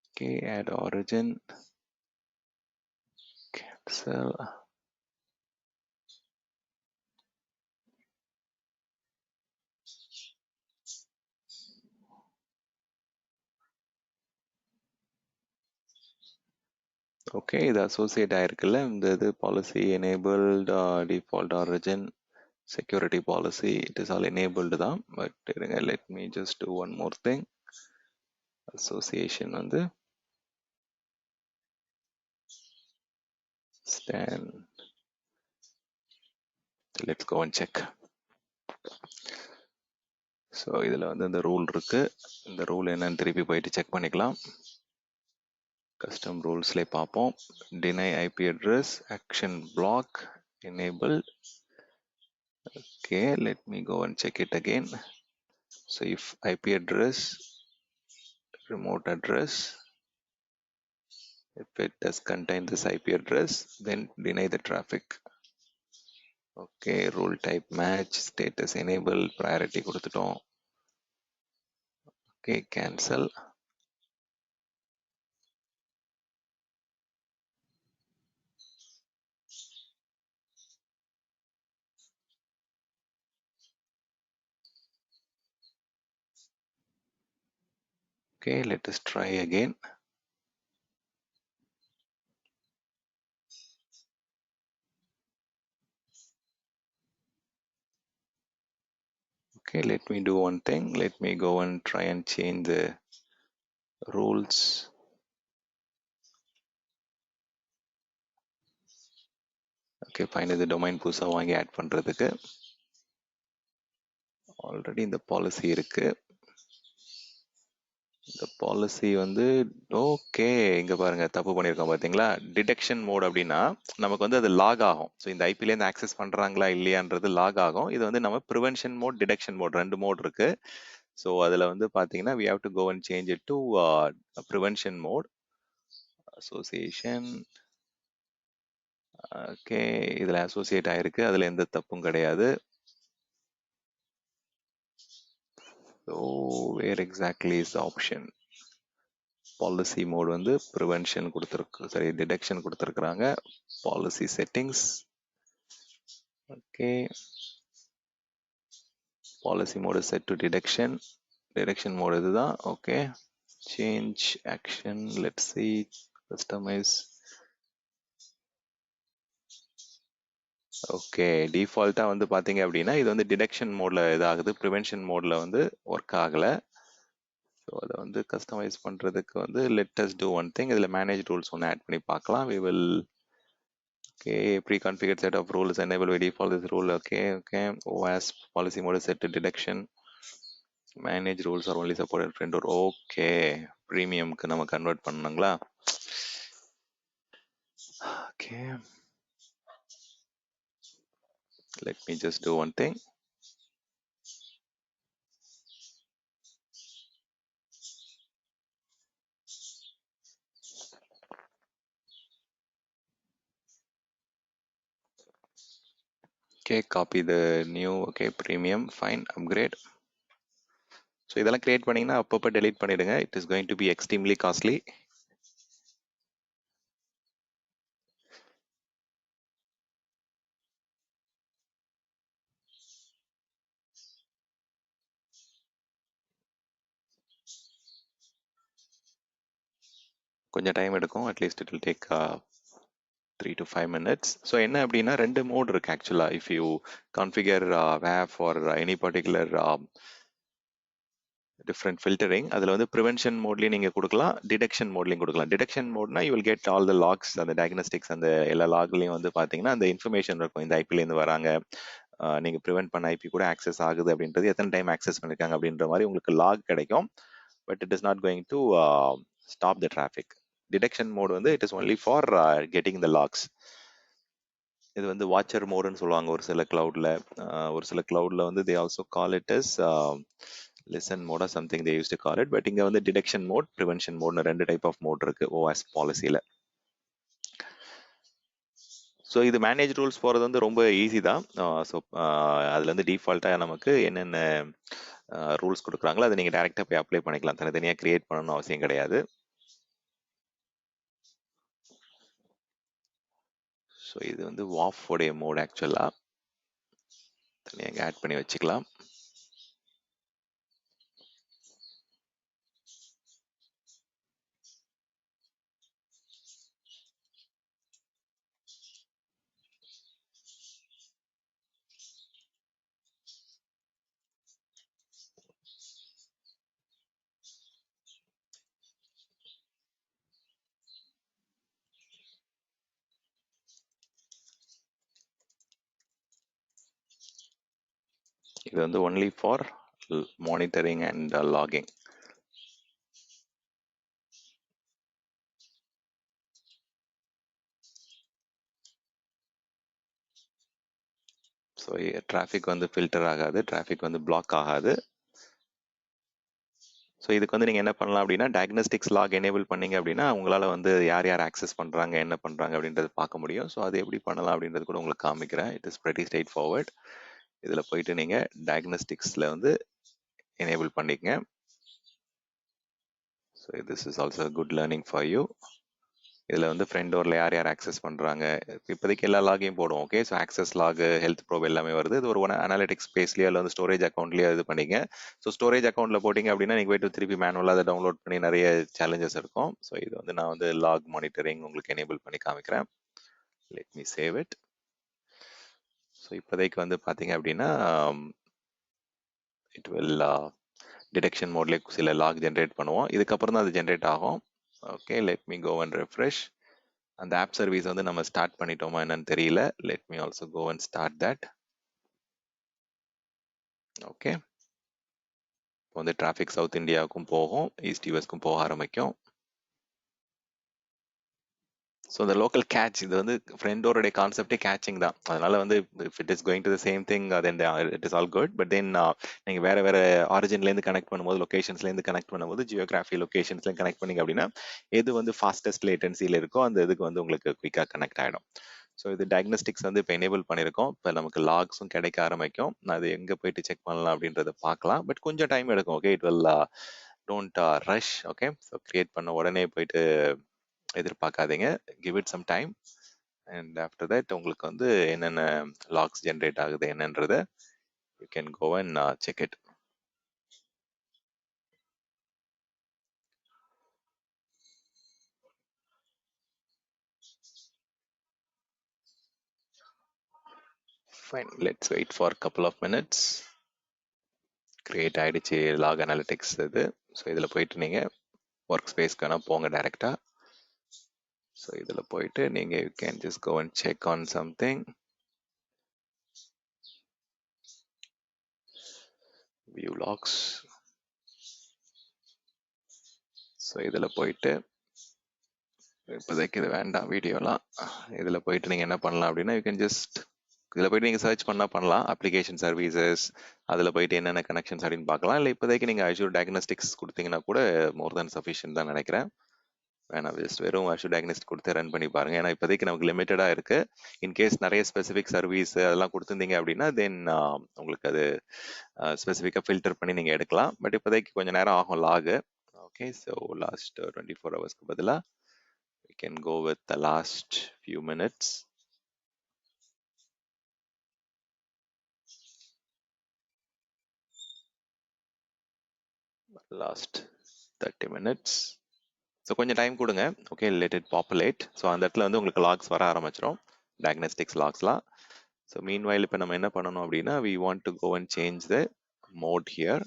S1: Okay add origin, cancel. Okay இது அசோசியேட் ஆயிருக்குல்ல இந்த இது policy enabled, default origin, security policy, it is all enabled தான். பட் இருங்க let me just do one more thing. Association வந்து stand, let's go and check. So இதில் வந்து இந்த ரூல் இருக்கு. இந்த ரூல் என்னன்னு திருப்பி போயிட்டு செக் பண்ணிக்கலாம். கஸ்டம் ரூல்ஸ்லேயே பார்ப்போம். deny IP address, action block, enabled. Okay, let me go and check it again. So if IP address, remote address, if it does contain this IP address, then deny the traffic. Okay, rule type match, status enable, priority கொடுத்துட்டோம். Okay, cancel. Okay, let us try again. Okay, let me do one thing. Let me go and try and change the rules. Okay, fine. இது domain புதுசா வாங்கி add பண்றதுக்கு already இந்த policy இருக்கு. இந்த policy வந்து okay, இங்க பாருங்க தப்பு பண்ணியிருக்கோம் பாத்தீங்களா? டிடெக்ஷன் மோட் அப்படின்னா நமக்கு வந்து அது லாக் ஆகும். ஸோ இந்த ஐபில இருந்து ஆக்சஸ் பண்றாங்களா இல்லையான்றது லாக் ஆகும். இது வந்து நம்ம ப்ரிவென்ஷன் மோட், டிடெக்ஷன் மோட் ரெண்டு மோட் இருக்கு. ஸோ அதுல வந்து பாத்தீங்கன்னா we have to go and change it to prevention mode. Association. Okay, இதுல அசோசியேட் ஆயிருக்கு, அதுல எந்த தப்பும் கிடையாது. So where exactly is option? Policy mode வந்து ப்ரிவென்ஷன் கொடுத்துருக்கு, சரி டிடெக்ஷன் கொடுத்துருக்குறாங்க. Policy settings. Okay, policy mode set to detection. Detection mode இதுதான். Okay, change action, let's see, customize. Okay, டிஃபால்ட்டா வந்து பாத்தீங்க அப்படின்னா இது வந்து டிடெக்ஷன் மோட்ல இதாகுது, ப்ரிவென்ஷன் மோட்ல வந்து ஒர்க் ஆகல. ஸோ அதை வந்து கஸ்டமைஸ் பண்றதுக்கு வந்து let us do one thing. இதுல மேனேஜ் ரூல்ஸ் ஒன்று ஆட் பண்ணி பார்க்கலாம். we will okay pre-configured set of rules enable by default this rule. Okay OS policy mode is set to detection. Manage rules are only supported friend or okay ப்ரீமியம்க்கு நம்ம convert பண்ணணுங்களா? Okay, let me just do one thing. Okay, copy the new. Okay, premium, fine, upgrade. So இதெல்லாம் create பண்ணீங்கன்னா அப்பப்போ delete பண்ணிடுங்க. It is going to be extremely costly. கொஞ்சம் time எடுக்கும். At least it will take 3 to 5 minutes. So என்ன அப்படின்னா ரெண்டு mode இருக்கு ஆக்சுவலா. If you configure WAF for any particular different filtering, அதில் வந்து ப்ரிவென்ஷன் மோட்லேயும் நீங்கள் கொடுக்கலாம், டிடெக்ஷன் மோட்லையும் கொடுக்கலாம். டிடெக்ஷன் மோட்னா you will get all the logs, அந்த டயக்னோஸ்டிக்ஸ், அந்த எல்லா லாக்லையும் வந்து பார்த்தீங்கன்னா அந்த இன்ஃபர்மேஷன் இருக்கும். இந்த ஐபிலேருந்து வராங்க, நீங்கள் ப்ரிவென்ட் பண்ண ஐபி கூட ஆக்சஸ் ஆகுது அப்படின்றது, எத்தனை டைம் ஆக்சஸ் பண்ணியிருக்காங்க அப்படின்ற மாதிரி உங்களுக்கு லாக் கிடைக்கும். But it is not going to stop the traffic. Detection mode வந்து it is only for getting the logs. இது வந்து வாட்சர் மோடுன்னு சொல்லுவாங்க ஒரு சில கிளவுட்ல. ஒரு சில கிளவுட்ல வந்து they also call it as listen mode or something they use to call it. But இங்க வந்து டிடெக்ஷன் மோட், ப்ரிவென்ஷன் மோட்னு ரெண்டு டைப் ஆஃப் மோட் இருக்கு ஓஎஸ் பாலிசியில. ஸோ இது மேனேஜ் ரூல்ஸ் போகிறது வந்து ரொம்ப ஈஸி தான். ஸோ அதுல இருந்து டிஃபால்ட்டாக நமக்கு என்னென்ன ரூல்ஸ் கொடுக்குறாங்களோ அதை நீங்கள் டேரெக்டாக போய் அப்ளை பண்ணிக்கலாம். தனித்தனியாக கிரியேட் பண்ணணும்னு அவசியம் கிடையாது. ஸோ இது வந்து WAF உடைய மோட் ஆக்சுவலாக தனியாக ஆட் பண்ணி வச்சுக்கலாம். இது வந்து only for monitoring and logging. So traffic வந்து ஃபில்டர் ஆகாது, டிராஃபிக் வந்து பிளாக் ஆகாது. ஸோ இதுக்கு வந்து நீங்கள் என்ன பண்ணலாம் அப்படின்னா டயக்னோஸ்டிக்ஸ் லாக் எனேபிள் பண்ணீங்க அப்படின்னா உங்களால் வந்து யார் யார் ஆக்சஸ் பண்ணுறாங்க, என்ன பண்ணுறாங்க அப்படின்றது பார்க்க முடியும். ஸோ அது எப்படி பண்ணலாம் அப்படின்றது கூட உங்களுக்கு காமிக்கிறேன். It is pretty straight forward. இதில் போயிட்டு நீங்கள் டயக்னோஸ்டிக்ஸில் வந்து எனேபிள் பண்ணிக்கங்க. So this is also good learning for you. இதில் வந்து ஃப்ரண்ட் டோரில் யார் யார் ஆக்சஸ் பண்ணுறாங்க, இப்போதைக்கு எல்லா லாகையும் போடுவோம். Okay, so access log, health probe எல்லாமே வருது. இது ஒரு அனாலிட்டிக்ஸ் ஸ்பேஸ்லேயோ இல்லை வந்து ஸ்டோரேஜ் அக்கௌண்ட்லேயோ இது பண்ணிங்க. ஸோ ஸ்டோரேஜ் அக்கௌண்ட்டில் போட்டிங்க அப்படின்னா நீங்கள் போய்ட்டு திருப்பி மேனுவலாக அதை டவுன்லோட் பண்ணி நிறைய சேலஞ்சஸ் இருக்கும். ஸோ இது வந்து நான் வந்து லாக் மானிட்டரிங் உங்களுக்கு எனேபிள் பண்ணி காமிக்கிறேன். Let me save it. So இப்போதைக்கு வந்து பார்த்தீங்க அப்படின்னா இட் வில் டிடெக்ஷன் மோட்லேயே சில லாக் ஜென்ரேட் பண்ணுவோம். இதுக்கப்புறம் தான் அது ஜென்ரேட் ஆகும். Okay, let me go and refresh. அந்த ஆப் சர்வீஸ் வந்து நம்ம ஸ்டார்ட் பண்ணிட்டோமா என்னன்னு தெரியல. Let me also go and start that. Okay, இப்போ வந்து டிராஃபிக் சவுத் இந்தியாவுக்கும் போகும், ஈஸ்ட் யூஎஸ்க்கும் போக ஆரம்பிக்கும். ஸோ இந்த லோக்கல் கேட்ச், இது வந்து ஃப்ரெண்டோருடைய கான்செப்டே கேட்சிங் தான். அதனால வந்து if it is going to the same thing then it is all good. But then நீங்கள் வேற வேற ஆரிஜின்லேருந்து கனெக்ட் பண்ணும்போது, லொகேஷன்ஸ்லேருந்து கனெக்ட் பண்ணும்போது, ஜியோகிராஃபி லொகேஷன்ஸ்லேருந்து கனெக்ட் பண்ணிங்க அப்படின்னா எது வந்து ஃபாஸ்டஸ்ட் லேட்டன்சியில் இருக்கோ அந்த இதுக்கு வந்து உங்களுக்கு குயிக்காக கனெக்ட் ஆகிடும். ஸோ இது டயக்னோஸ்டிக்ஸ் வந்து இப்போ எனேபிள் பண்ணியிருக்கோம். இப்போ நமக்கு லாக்ஸும் கிடைக்க ஆரம்பிக்கும். நான் அது எங்கே போயிட்டு செக் பண்ணலாம் அப்படின்றத பார்க்கலாம். பட் கொஞ்சம் டைம் எடுக்கும். Okay, it will don't rush. Okay, so create பண்ண உடனே போயிட்டு எதிர்பார்க்காதீங்க. Give it some time. And after that உங்களுக்கு வந்து என்னென்ன லாக்ஸ் ஜென்ரேட் ஆகுது என்னன்றத you can go and check it. Fine, let's wait for couple of minutes. Create ஆயிடுச்சு லாக் அனாலிட்டிக்ஸ் இது. ஸோ இதில் போயிட்டு நீங்கள் ஒர்க் ஸ்பேஸ்க்கான போங்க டைரெக்டாக. ஸோ இதில் போயிட்டு நீங்கள் you can just go and check on something. View logs. So இதில் போயிட்டு இப்போதைக்கு இது வேண்டாம் வீடியோலாம். இதில் போயிட்டு நீங்கள் என்ன பண்ணலாம் அப்படின்னா யூ கேன் ஜஸ்ட் இதில் போயிட்டு நீங்கள் சர்ச் பண்ணலாம் அப்ளிகேஷன் சர்வீசஸ். அதில் போயிட்டு என்னென்ன கனெக்ஷன்ஸ் அப்படின்னு பார்க்கலாம். இல்லை இப்போதைக்கு நீங்கள் Azure டயக்னோஸ்டிக்ஸ் கொடுத்தீங்கன்னா கூட மோர் தேன் சஃபிஷியன்ட் தான் நினைக்கிறேன். வேணாம், ஜஸ்ட் வெறும் Azure டயக்னோஸ்டிக் கொடுத்து ரன் பண்ணி பாருங்க. ஏன்னா இப்போதைக்கு நமக்கு லிமிட்டடாக இருக்கு. இன்கேஸ் நிறைய ஸ்பெசிஃபிக் சர்வீஸ் அதெல்லாம் கொடுத்துருந்தீங்க அப்படின்னா தென் உங்களுக்கு அது ஸ்பெசிஃபிக்காக ஃபில்டர் பண்ணி நீங்கள் எடுக்கலாம். பட் இப்போதைக்கு கொஞ்சம் நேரம் ஆகும் லாகு. ஓகே, ஸோ லாஸ்ட் 24 ஹவர்ஸ்க்கு பதிலாக we can go with the last few minutes. Last 30 minutes. So கொஞ்சம் டைம் கொடுங்க. Okay, let it populate. So அந்த இடத்துல வந்து உங்களுக்கு லாக்ஸ் வர ஆரம்பிச்சிடும், டயக்னோஸ்டிக்ஸ் லாக்ஸ்லாம். ஸோ மீன்வைல் இப்போ நம்ம என்ன பண்ணணும் அப்படின்னா we want to go and change the mode here.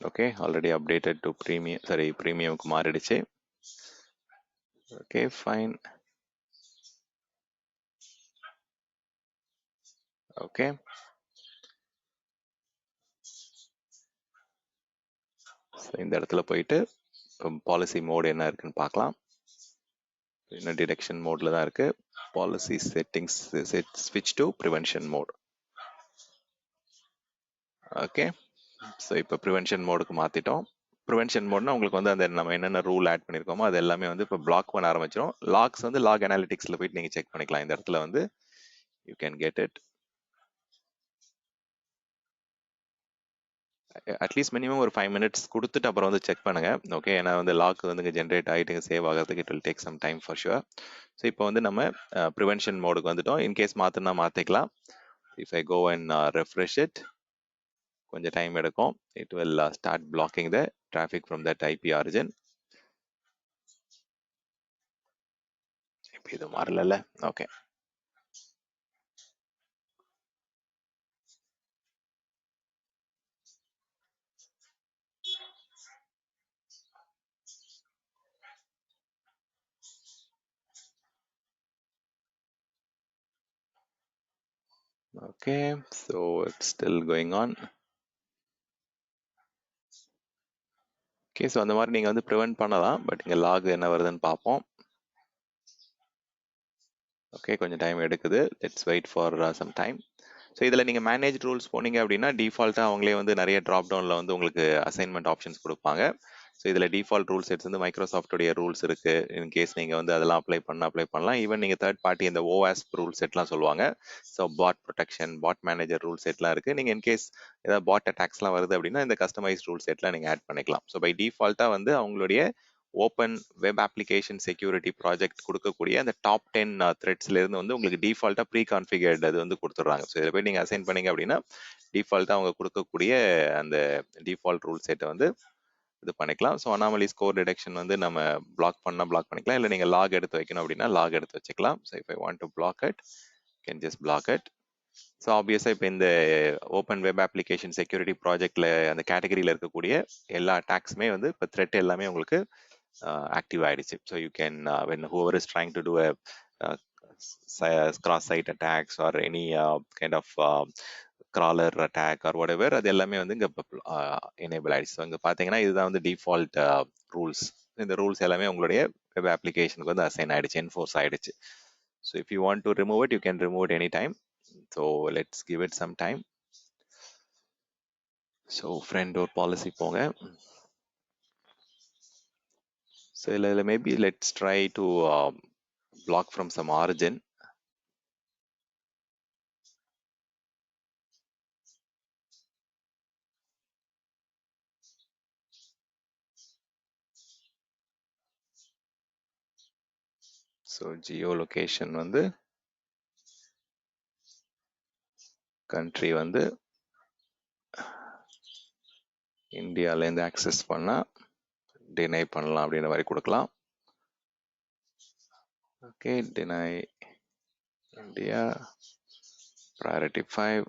S1: Okay, already updated to premium, சரி ப்ரீமியமுக்கு மாறிடுச்சு. Okay, fine. ஓகே, ஸோ இந்த இடத்துல போயிட்டு பாலிசி மோடு என்ன இருக்குன்னு பார்க்கலாம். இன்னும் டிடெக்ஷன் மோட்ல தான் இருக்கு. பாலிசி செட்டிங்ஸ் ஸ்விட்ச் to prevention mode. Okay, so இப்போ ப்ரிவென்ஷன் மோடுக்கு மாற்றிட்டோம். ப்ரிவென்ஷன் மோட்னா உங்களுக்கு வந்து அந்த நம்ம என்னென்ன ரூல் ஆட் பண்ணியிருக்கோமோ அது எல்லாமே வந்து இப்போ பிளாக் பண்ண ஆரம்பிச்சிடும். லாக்ஸ் வந்து லாக் அனாலிட்டிக்ஸில் போயிட்டு நீங்கள் செக் பண்ணிக்கலாம். இந்த இடத்துல வந்து you can get it. At least minimum ஒரு 5 மினிட்ஸ் கொடுத்துட்டு அப்புறம் வந்து செக் பண்ணுங்க. ஓகே, ஏன்னா வந்து லாக் வந்து ஜென்ரேட் ஆகிட்டு சேவ் ஆகிறதுக்கு it will take some time for sure. So இப்போ வந்து நம்ம ப்ரிவென்ஷன் மோடுக்கு வந்துட்டோம். இன்கேஸ் மாற்றினா மாற்றிக்கலாம். If I go and refresh it, கொஞ்சம் டைம் எடுக்கும். It will start blocking the traffic from that IP origin. இப்போ இது மாறல. Okay, okay, so it's still going on. Okay, so அந்த மாதிரி நீங்கள் வந்து ப்ரிவென்ட் பண்ணலாம். பட் இங்கே லாக் என்ன வருதுன்னு பார்ப்போம். ஓகே, கொஞ்சம் டைம் எடுக்குது. Let's wait for some time. So இதில் நீங்கள் மேனேஜ் ரூல்ஸ் போனீங்க அப்படின்னா டிஃபால்ட்டாக அவங்களே வந்து நிறைய ட்ராப் டவுனில் வந்து உங்களுக்கு அசைன்மெண்ட் ஆப்ஷன்ஸ் கொடுப்பாங்க. ஸோ இதில் டிஃபால்ட் ரூல் செட்ஸ் வந்து மைக்ரோசாஃப்டோடைய ரூல்ஸ் இருக்கு. இன்கேஸ் நீங்கள் வந்து அதெல்லாம் அப்ளை பண்ணலாம். ஈவன் நீங்கள் தேர்ட் பார்ட்டி இந்த OWASP ரூல் செட்லாம் சொல்லுவாங்க. ஸோ பாட் ப்ரொடெக்ஷன், பாட் மேனேஜர் ரூல் செட்லாம் இருக்கு. நீங்கள் இன்கேஸ் ஏதாவது பாட் அட்டாக்ஸ்லாம் வருது அப்படின்னா இந்த கஸ்டமைஸ் ரூல் செட்லாம் நீங்கள் ஆட் பண்ணிக்கலாம். ஸோ பை டிஃபால்ட்டாக வந்து அவங்களுடைய open web application security project கொடுக்கக்கூடிய அந்த டாப் 10 த்ரெட்ஸ்ல இருந்து வந்து உங்களுக்கு டிஃபால்ட்டா ப்ரீ கான்ஃபிகர்டு அது வந்து கொடுத்துட்றாங்க. ஸோ இதில் போய் நீங்கள் அசைன் பண்ணீங்க அப்படின்னா டிஃபால்ட்டா அவங்க கொடுக்கக்கூடிய அந்த டிஃபால்ட் ரூல் செட்டை வந்து இது பண்ணிக்கலாம். ஸோ அனாமலி ஸ்கோர் டிடெக்ஷன் வந்து நம்ம பிளாக் பண்ணிக்கலாம். இல்லை நீங்கள் லாக் எடுத்து வைக்கணும் அப்படின்னா லாக் எடுத்து வச்சுக்கலாம். So if I want to block it can just block it. So ஆப்வியஸாக இப்போ இந்த ஓப்பன் வெப் அப்ளிகேஷன் செக்யூரிட்டி ப்ராஜெக்ட்ல அந்த கேட்டகரியில் இருக்கக்கூடிய எல்லா அட்டாக்ஸுமே வந்து இப்போ த்ரெட் எல்லாமே உங்களுக்கு ஆக்டிவ் ஆயிடுச்சு. So you can when whoever is trying to do a cross site attacks or any kind of crawler attack or whatever, அது எல்லாமே வந்து இங்க எனேபிள் ஆயிடுச்சு. ஸோ இங்க பாத்தீங்கன்னா இதுதான் வந்து டிஃபால்ட் ரூல்ஸ். இந்த ரூல்ஸ் எல்லாமே உங்களுடைய வெப் அப்ளிகேஷனுக்கு வந்து அசைன் ஆயிடுச்சு, என்ஃபோர்ஸ் ஆயிடுச்சு. So if you want to remove it you can remove it any time. So let's give it some time. So Front Door policy போங்க. ஸோ இதில் maybe let's try to block from some origin. So geo location வந்து country வந்து இந்தியாவிலேருந்து access பண்ணால் deny பண்ணலாம் அப்படின்ற மாதிரி கொடுக்கலாம். Okay, deny India priority 5.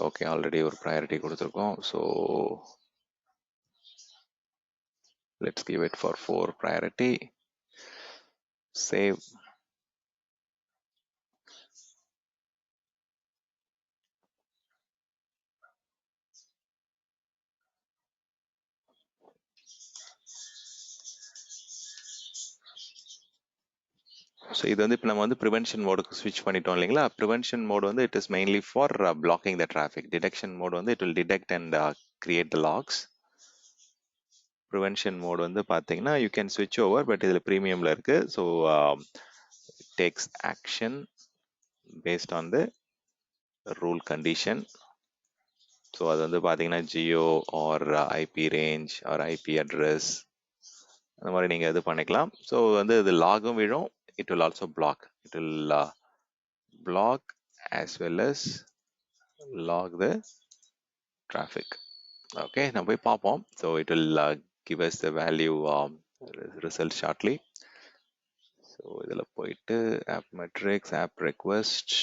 S1: Okay, already ஒரு ப்ரையாரிட்டி கொடுத்துருக்கோம். So let's give it for 4 priority. Save. So இது வந்து இப்போ நம்ம வந்து ப்ரிவென்ஷன் மோடுக்கு ஸ்விட்ச் பண்ணிட்டோம் இல்லைங்களா? ப்ரிவென்ஷன் மோட் வந்து it is mainly for blocking the traffic. Detection mode வந்து it will detect and create the logs. Prevention mode வந்து பார்த்தீங்கன்னா யூ கேன் ஸ்விட்ச் ஓவர், பட் இதில் ப்ரீமியமில் இருக்கு. So takes action based on the rule condition. So அது வந்து பார்த்தீங்கன்னா geo or IP range or IP address அந்த மாதிரி நீங்கள் இது பண்ணிக்கலாம். ஸோ வந்து இது லாகும் விழும். It will also block. It will block as well as log the traffic. Okay, நம்ம போய் பார்ப்போம். So it will give us the value result shortly. So இதில் போயிட்டு app metrics, app request.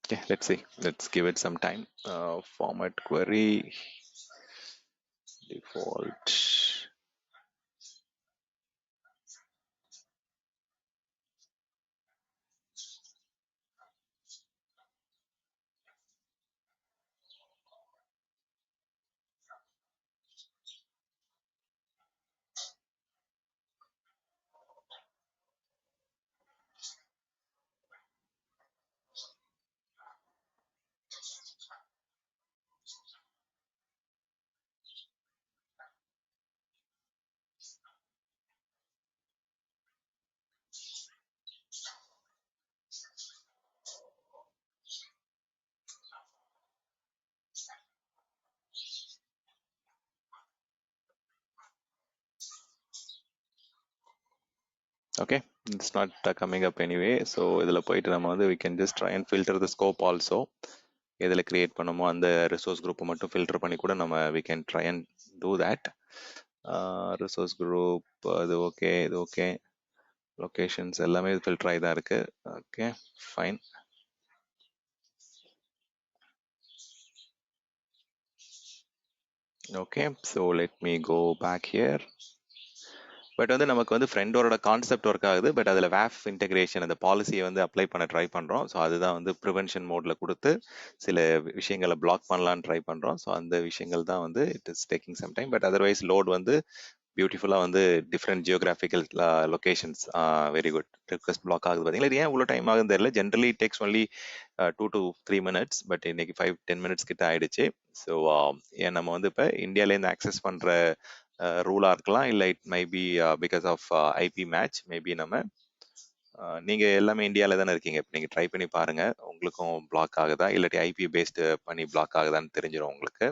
S1: Okay, let's see. Let's give it some time. Format query default. Okay, it's not coming up anyway. So இதில் போயிட்டு நம்ம வந்து we can just try and filter the scope also. எதில் create பண்ணுமோ அந்த resource குரூப்பை மட்டும் filter பண்ணி கூட நம்ம we can try and do that. Resource group அது ஓகே, இது ஓகே. லொகேஷன்ஸ் எல்லாமே ஃபில்டர் ஆகி தான் இருக்கு. Okay, fine. Okay, so let me go back here. But வந்து நமக்கு வந்து ஃப்ரெண்டோட கான்செப்ட் ஒர்க் ஆகுது. பட் அதில் WAF இன்டெகிரேஷன் அந்த பாலிசியை வந்து அப்ளை பண்ண ட்ரை பண்ணுறோம். ஸோ அதுதான் வந்து ப்ரிவென்ஷன் மோடில் கொடுத்து சில விஷயங்களை பிளாக் பண்ணலான்னு ட்ரை பண்ணுறோம். ஸோ அந்த விஷயங்கள் தான் வந்து it is taking some time. But otherwise load வந்து பியூட்டிஃபுல்லாக வந்து different geographical locations very good. Request block ஆகுது பார்த்தீங்களா? இது ஏன் இவ்வளோ டைம் ஆகுதுன்னு தெரியல. Generally takes only 2 to 3 minutes. பட் இன்னைக்கு 5-10 minutes கிட்ட ஆயிடுச்சு. ஸோ ஏன் நம்ம வந்து இப்போ இந்தியாவிலேருந்து ஆக்சஸ் பண்ணுற ரூலாக இருக்கலாம், இல்லை it may be because of IP match maybe நம்ம நீங்க எல்லாமே இந்தியால தானே இருக்கீங்க. இப்ப நீங்க ட்ரை பண்ணி பாருங்க. உங்களுக்கும் பிளாக் ஆகுதா? இல்லாட்டி ஐபி பேஸ்டு பண்ணி பிளாக் ஆகுதான்னு தெரிஞ்சிரும் உங்களுக்கு.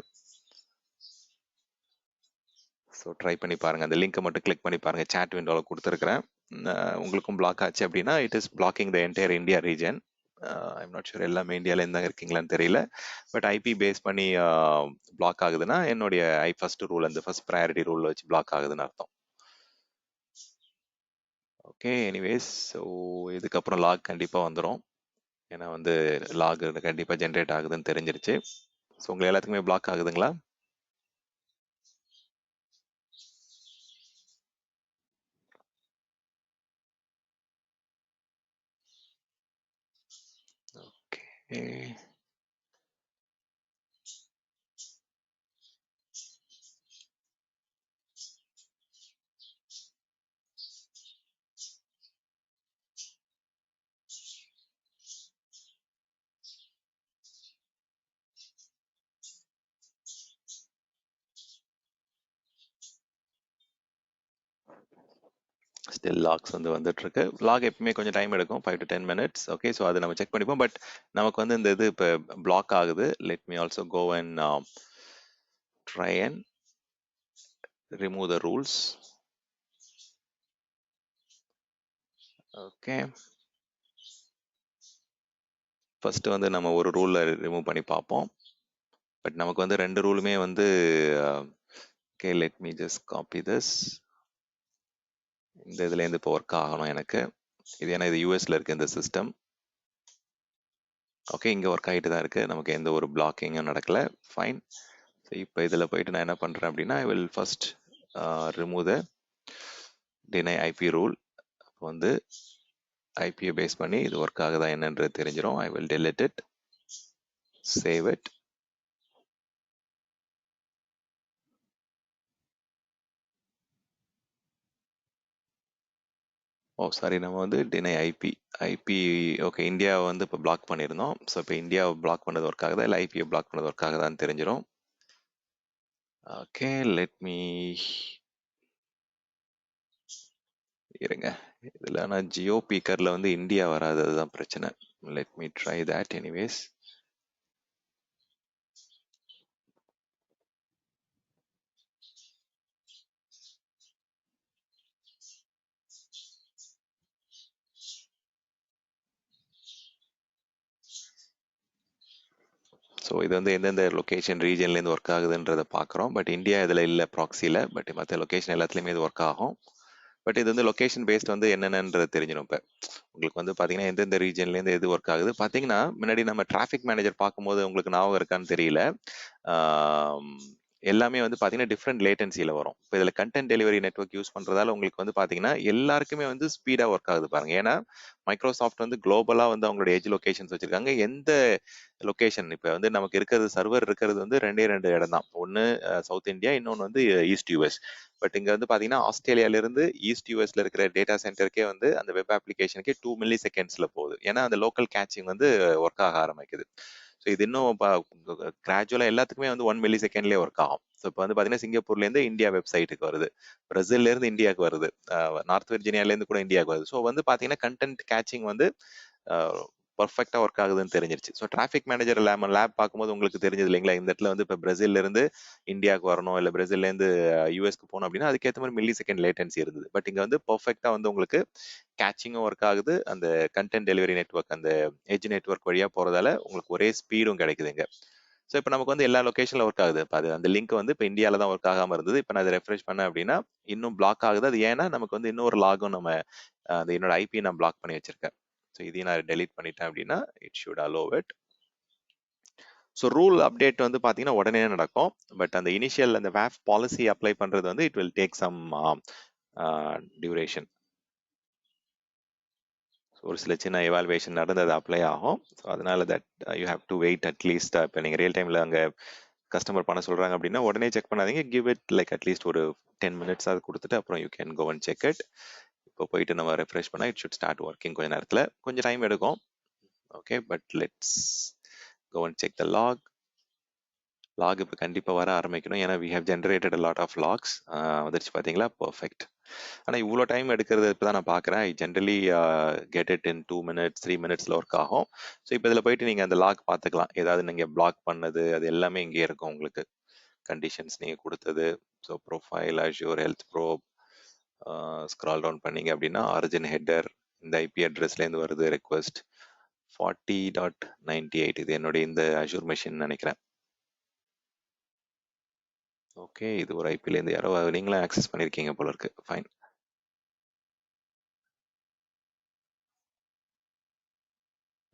S1: ஸோ ட்ரை பண்ணி பாருங்க. அந்த லிங்கை மட்டும் கிளிக் பண்ணி பாருங்க. சாட் விண்டோல குடுத்துருக்கிறேன். உங்களுக்கும் பிளாக் ஆச்சு அப்படின்னா, it is blocking the entire India region. I'm not sure எல்லாமே இந்தியால இருந்தா இருக்கீங்களான்னு தெரியல. பட் ஐபி பேஸ் பண்ணி பிளாக் ஆகுதுன்னா, என்னுடைய ஃபர்ஸ்ட் ரூல், அந்த ஃபர்ஸ்ட் ப்ரையாரிட்டி ரூல் வச்சு பிளாக் ஆகுதுன்னு அர்த்தம். ஓகே, எனிவேஸ், ஸோ இதுக்கப்புறம் லாக் கண்டிப்பா வந்துரும். ஏன்னா வந்து லாக் கண்டிப்பா ஜென்ரேட் ஆகுதுன்னு தெரிஞ்சிருச்சு. ஸோ உங்க எல்லாத்துக்குமே பிளாக் ஆகுதுங்களா? ஓகே, ஸ்டில் லாக்ஸ் வந்து வந்துட்டு இருக்கு. லாக் எப்பவுமே கொஞ்சம் டைம் எடுக்கும், 5 to 10 minutes. ஓகே, ஸோ அதை நம்ம செக் பண்ணிப்போம். பட் நமக்கு வந்து இந்த இது இப்போ பிளாக் ஆகுது. Let me also go and try and remove the rules. Okay, first வந்து நம்ம ஒரு ரூலை ரிமூவ் பண்ணி பார்ப்போம். பட் நமக்கு வந்து ரெண்டு ரூலுமே வந்து okay, let me just copy this. இந்த இதுலேருந்து இப்போ ஒர்க் ஆகணும் எனக்கு. இது ஏன்னா இது யூஎஸ்ல இருக்கு இந்த சிஸ்டம். ஓகே, இங்கே ஒர்க் ஆகிட்டு தான் இருக்கு. நமக்கு எந்த ஒரு பிளாக்கிங்கும் நடக்கல. ஃபைன். ஸோ இப்போ இதில் போயிட்டு நான் என்ன பண்ணுறேன் அப்படின்னா, I will first remove the deny IP rule. அப்போ வந்து ஐபியை பேஸ் பண்ணி இது ஒர்க் ஆகுதா என்னன்றது தெரிஞ்சிடும். I will delete it, save it. Oh sorry, நம்ம வந்து டினை ஐபி ஓகே, இந்தியாவை வந்து இப்போ பிளாக் பண்ணியிருந்தோம். ஸோ இப்போ இந்தியாவை பிளாக் பண்ணது ஒர்க் ஆகுதா இல்லை ஐபியை பிளாக் பண்ணது ஒர்க் ஆகுதான்னு தெரிஞ்சிடும். ஓகே, லெட் மீ இருங்க. இதில் ஆனால் ஜியோ பீக்கரில் வந்து இந்தியா வராது, அதுதான் பிரச்சனை. Let me try that anyways. So இது வந்து எந்தெந்த லொக்கேஷன் ரீஜன்லேருந்து ஒர்க் ஆகுதுன்றதை பார்க்குறோம். பட் இந்தியா இதில் இல்லை ப்ராக்ஸியில். பட் மற்ற லொக்கேஷன் எல்லாத்துலேயுமே இது ஒர்க் ஆகும். பட் இது வந்து லொக்கேஷன் பேஸ்ட் வந்து என்னென்னன்றது தெரிஞ்சிடும். இப்போ உங்களுக்கு வந்து பார்த்தீங்கன்னா எந்தெந்த ரீஜன்லேருந்து எது ஒர்க் ஆகுது. பார்த்தீங்கன்னா முன்னாடி நம்ம டிராஃபிக் மேனேஜர் பார்க்கும்போது உங்களுக்கு ஞாபகம் இருக்கான்னு தெரியல. ஆம், எல்லாமே வந்து பார்த்தீங்கன்னா டிஃப்ரெண்ட் லேட்டன்சியில் வரும். இப்போ இதில் கண்டென்ட் டெலிவரி நெட்வொர்க் யூஸ் பண்ணுறதால உங்களுக்கு வந்து பார்த்தீங்கன்னா எல்லாருக்குமே வந்து ஸ்பீடாக ஒர்க் ஆகுது பாருங்க. ஏன்னா மைக்ரோசாஃப்ட் வந்து குளோபலாக வந்து அவங்களோட எஜ் லொகேஷன்ஸ் வச்சிருக்காங்க. எந்த லொகேஷன் இப்போ வந்து நமக்கு இருக்கிறது, சர்வர் இருக்கிறது வந்து ரெண்டு இடம் தான். ஒன்று சவுத் இந்தியா, இன்னொன்று வந்து ஈஸ்ட் யூஎஸ். பட் இங்க வந்து பாத்தீங்கன்னா ஆஸ்திரேலியால இருந்து ஈஸ்ட் யூஎஸ்ல இருக்கிற டேட்டா சென்டருக்கே வந்து அந்த வெப் அப்ளிகேஷனுக்கே 2 மில்லி செகண்ட்ஸ்ல போகுது. ஏன்னா அந்த லோக்கல் கேட்சிங் வந்து ஒர்க் ஆக ஆரம்பிக்குது. ஸோ இது இன்னும் கிராஜுவலா எல்லாத்துக்குமே வந்து 1 மில்லி செகண்ட்லேயே ஒர்க் ஆகும். ஸோ இப்போ வந்து பாத்தீங்கன்னா சிங்கப்பூர்ல இருந்து இந்தியா வெப்சைட்டுக்கு வருது, பிரேசில்ல இருந்து இந்தியாவுக்கு வருது, நார்த் வெர்ஜினியால இருந்து கூட இந்தியாவுக்கு வருது. ஸோ வந்து பாத்தீங்கன்னா கண்டென்ட் கேட்சிங் வந்து பர்ஃபெக்டா ஒர்க் ஆகுதுன்னு தெரிஞ்சிருச்சு. ஸோ டிராஃபிக் மேனேஜர் லேப் பார்க்கும்போது உங்களுக்கு தெரிஞ்சது இல்லைங்களா, இந்த இடத்துல வந்து இப்போ பிரேசில்ல இருந்து இந்தியாவுக்கு வரணும், இல்லை பிரேசில்ல இருந்து யூஎஸ்க்கு போகணும் அப்படின்னா அதுக்கேற்ற மாதிரி மில்லி செகண்ட் லேட்டன்சி இருந்தது. பட் இங்க வந்து பர்ஃபெக்டா வந்து உங்களுக்கு கேட்சிங்கும் ஒர்க் ஆகுது. அந்த கண்டென்ட் டெலிவரி நெட்வொர்க், அந்த எட்ஜ் நெட்வொர்க் வழியா போறதால உங்களுக்கு ஒரே ஸ்பீடும் கிடைக்குதுங்க. ஸோ இப்போ நமக்கு வந்து எல்லா லொகேஷன்ல ஒர்க் ஆகுது. இப்போ அது அந்த லிங்க் வந்து இப்போ இந்தியாவில தான் ஒர்க் ஆகாம இருந்தது. இப்போ நான் அதை ரெஃப்ரெஷ் பண்ணேன் அப்படின்னா இன்னும் பிளாக் ஆகுது. அது ஏன்னா நமக்கு வந்து இன்னொரு லாகும் நம்ம அந்த என்னோட ஐபி நான் பிளாக் பண்ணி வச்சிருக்கேன். ஸோ இதையும் நான் டெலீட் பண்ணிட்டேன் அப்படின்னா it should allow it. So rule update வந்து பார்த்தீங்கன்னா உடனே நடக்கும். பட் அந்த இனிஷியல் அந்த WAF பாலிசி அப்ளை பண்றது வந்து it will take some duration. ஒரு சில சின்ன எவால்வேஷன் நடந்து அது அப்ளை ஆகும். ஸோ அதனால that you have to wait at least. இப்போ நீங்கள் ரியல் டைமில் அங்கே கஸ்டமர் பண்ண சொல்கிறாங்க அப்படின்னா உடனே செக் பண்ணாதீங்க. கிவ் இட் லைக் அட்லீஸ்ட் ஒரு 10 மினிட்ஸ் அது கொடுத்துட்டு அப்புறம் you can go and check it. இப்போ போயிட்டு நம்ம ரெஃப்ரெஷ் பண்ணால் இட் ஷுட் ஸ்டார்ட் ஒர்க்கிங். கொஞ்சம் நேரத்தில் கொஞ்சம் டைம் எடுக்கும். Okay, but let's go and check the log. Log இப்போ கண்டிப்பாக வர ஆரம்பிக்கணும். ஏன்னா we have generated a lot of logs. வந்துருச்சு பார்த்தீங்களா, பர்ஃபெக்ட். ஆனா இவ்வளோ டைம் எடுக்கிறது இப்போ தான் நான் பார்க்குறேன். ஐ generally get it in 2 minutes 3 மினிட்ஸ்ல ஒர்க் ஆகும். ஸோ இப்போ இதில் போயிட்டு நீங்கள் அந்த லாக் பார்த்துக்கலாம். ஏதாவது நீங்கள் பிளாக் பண்ணது அது எல்லாமே இங்கேயே இருக்கும் உங்களுக்கு. கண்டிஷன்ஸ் நீங்கள் கொடுத்தது. So profile Azure health probe scroll down பண்ணீங்க அப்படின்னா ஆரிஜின் ஹெட்டர் இந்த ஐபி அட்ரஸ்லேருந்து வருது ரெக்வஸ்ட் 40.98 இது என்னுடைய இந்த அஷ்யூர் மெஷின் நினைக்கிறேன். ஓகே இது ஒரு ஐபிலேருந்து யாரோ நீங்களும் ஆக்சஸ் பண்ணியிருக்கீங்க போல இருக்கு. ஃபைன்.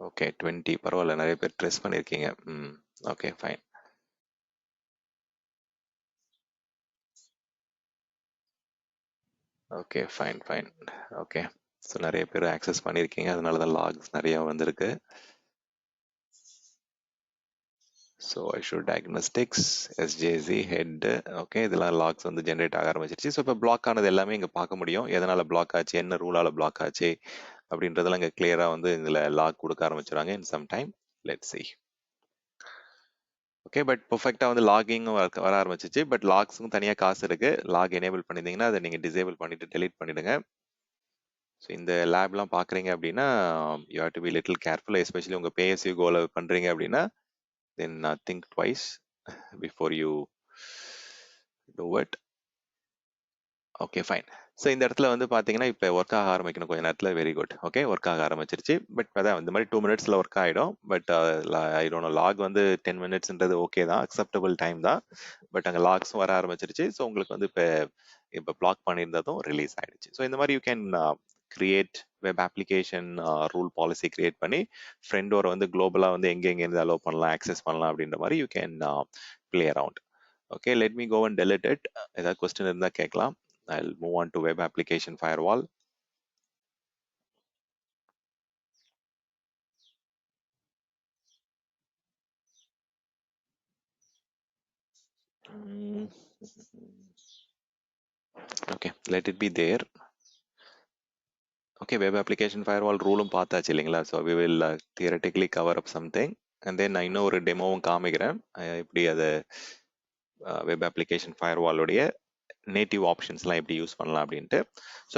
S1: ஓகே 20 பரவாயில்ல நிறைய பேர் ட்ரெஸ் பண்ணியிருக்கீங்க. Okay fine. Okay fine fine. Okay so நிறைய பேர் ஆக்சஸ் பண்ணியிருக்கீங்க, அதனால தான் லாக்ஸ் நிறையா வந்திருக்கு. So ஐஷூர் diagnostics SJC head okay இதெல்லாம் லாக்ஸ் வந்து ஜென்ரேட் ஆக ஆரம்பிச்சிருச்சு. ஸோ இப்போ பிளாக் ஆனது எல்லாமே இங்கே பார்க்க முடியும். எதனால் பிளாக் ஆச்சு, என்ன ரூலால் பிளாக் ஆச்சு அப்படின்றதெல்லாம் இங்கே கிளியராக வந்து இதில் லாக் கொடுக்க ஆரம்பிச்சிடுறாங்க in some time. Let's see. Okay but பர்ஃபெக்டாக வந்து லாகிங்கும் வர ஆரம்பிச்சிச்சு. பட் லாக்ஸுக்கும் தனியாக காசு இருக்கு. லாக் எனேபிள் பண்ணியிருந்தீங்கன்னா அதை நீங்கள் டிசேபிள் பண்ணிட்டு டெலீட் பண்ணிடுங்க. ஸோ இந்த லேப்லாம் பார்க்குறீங்க அப்படின்னா you have to be little careful. Especially உங்கள் பேஎஸ்யூ கோலை பண்ணுறீங்க அப்படின்னா தென் think twice before you do it. Okay fine. So இந்த இடத்துல வந்து பார்த்தீங்கன்னா இப்போ ஒர்க் ஆக ஆரம்பிக்கணும் கொஞ்சம் நேரத்தில். Very good. ஓகே ஒர்க் ஆக ஆரம்பிச்சிருச்சு. பட் அதான் இந்த மாதிரி 2 மினிட்ஸில் ஒர்க் ஆகிடும். But I don't know log வந்து 10 மினிட்ஸ்ன்றது ஓகே தான், அக்செப்டபிள் டைம் தான். பட் அங்கே லாக்ஸும் வர ஆரம்பிச்சிருச்சு. ஸோ உங்களுக்கு வந்து இப்போ பிளாக் பண்ணியிருந்ததும் ரிலீஸ் ஆயிடுச்சு. ஸோ இந்த மாதிரி you can create web application rule policy create பண்ணி ஃப்ரெண்டோரை வந்து குளோபலாக வந்து எங்கெங்கேருந்து அலோவ் பண்ணலாம் ஆக்சஸ் பண்ணலாம் அப்படின்ற மாதிரி you can play around. Okay let me go and delete it. ஏதாவது கொஸ்டின் இருந்தால் கேட்கலாம். I'll move on to web application firewall. Okay, let it be there. Okay, web application firewall rule பார்த்தாச்சு இல்லைங்களா? So we will theoretically cover up something and then நான் இன்னும் ஒரு டெமோவும் காமிக்கிறேன் எப்படி அதை வெப் அப்ளிகேஷன் ஃபயர்வாலோடைய நேட்டிவ் ஆப்ஷன்ஸ்லாம் எப்படி யூஸ் பண்ணலாம் அப்படின்ட்டு. ஸோ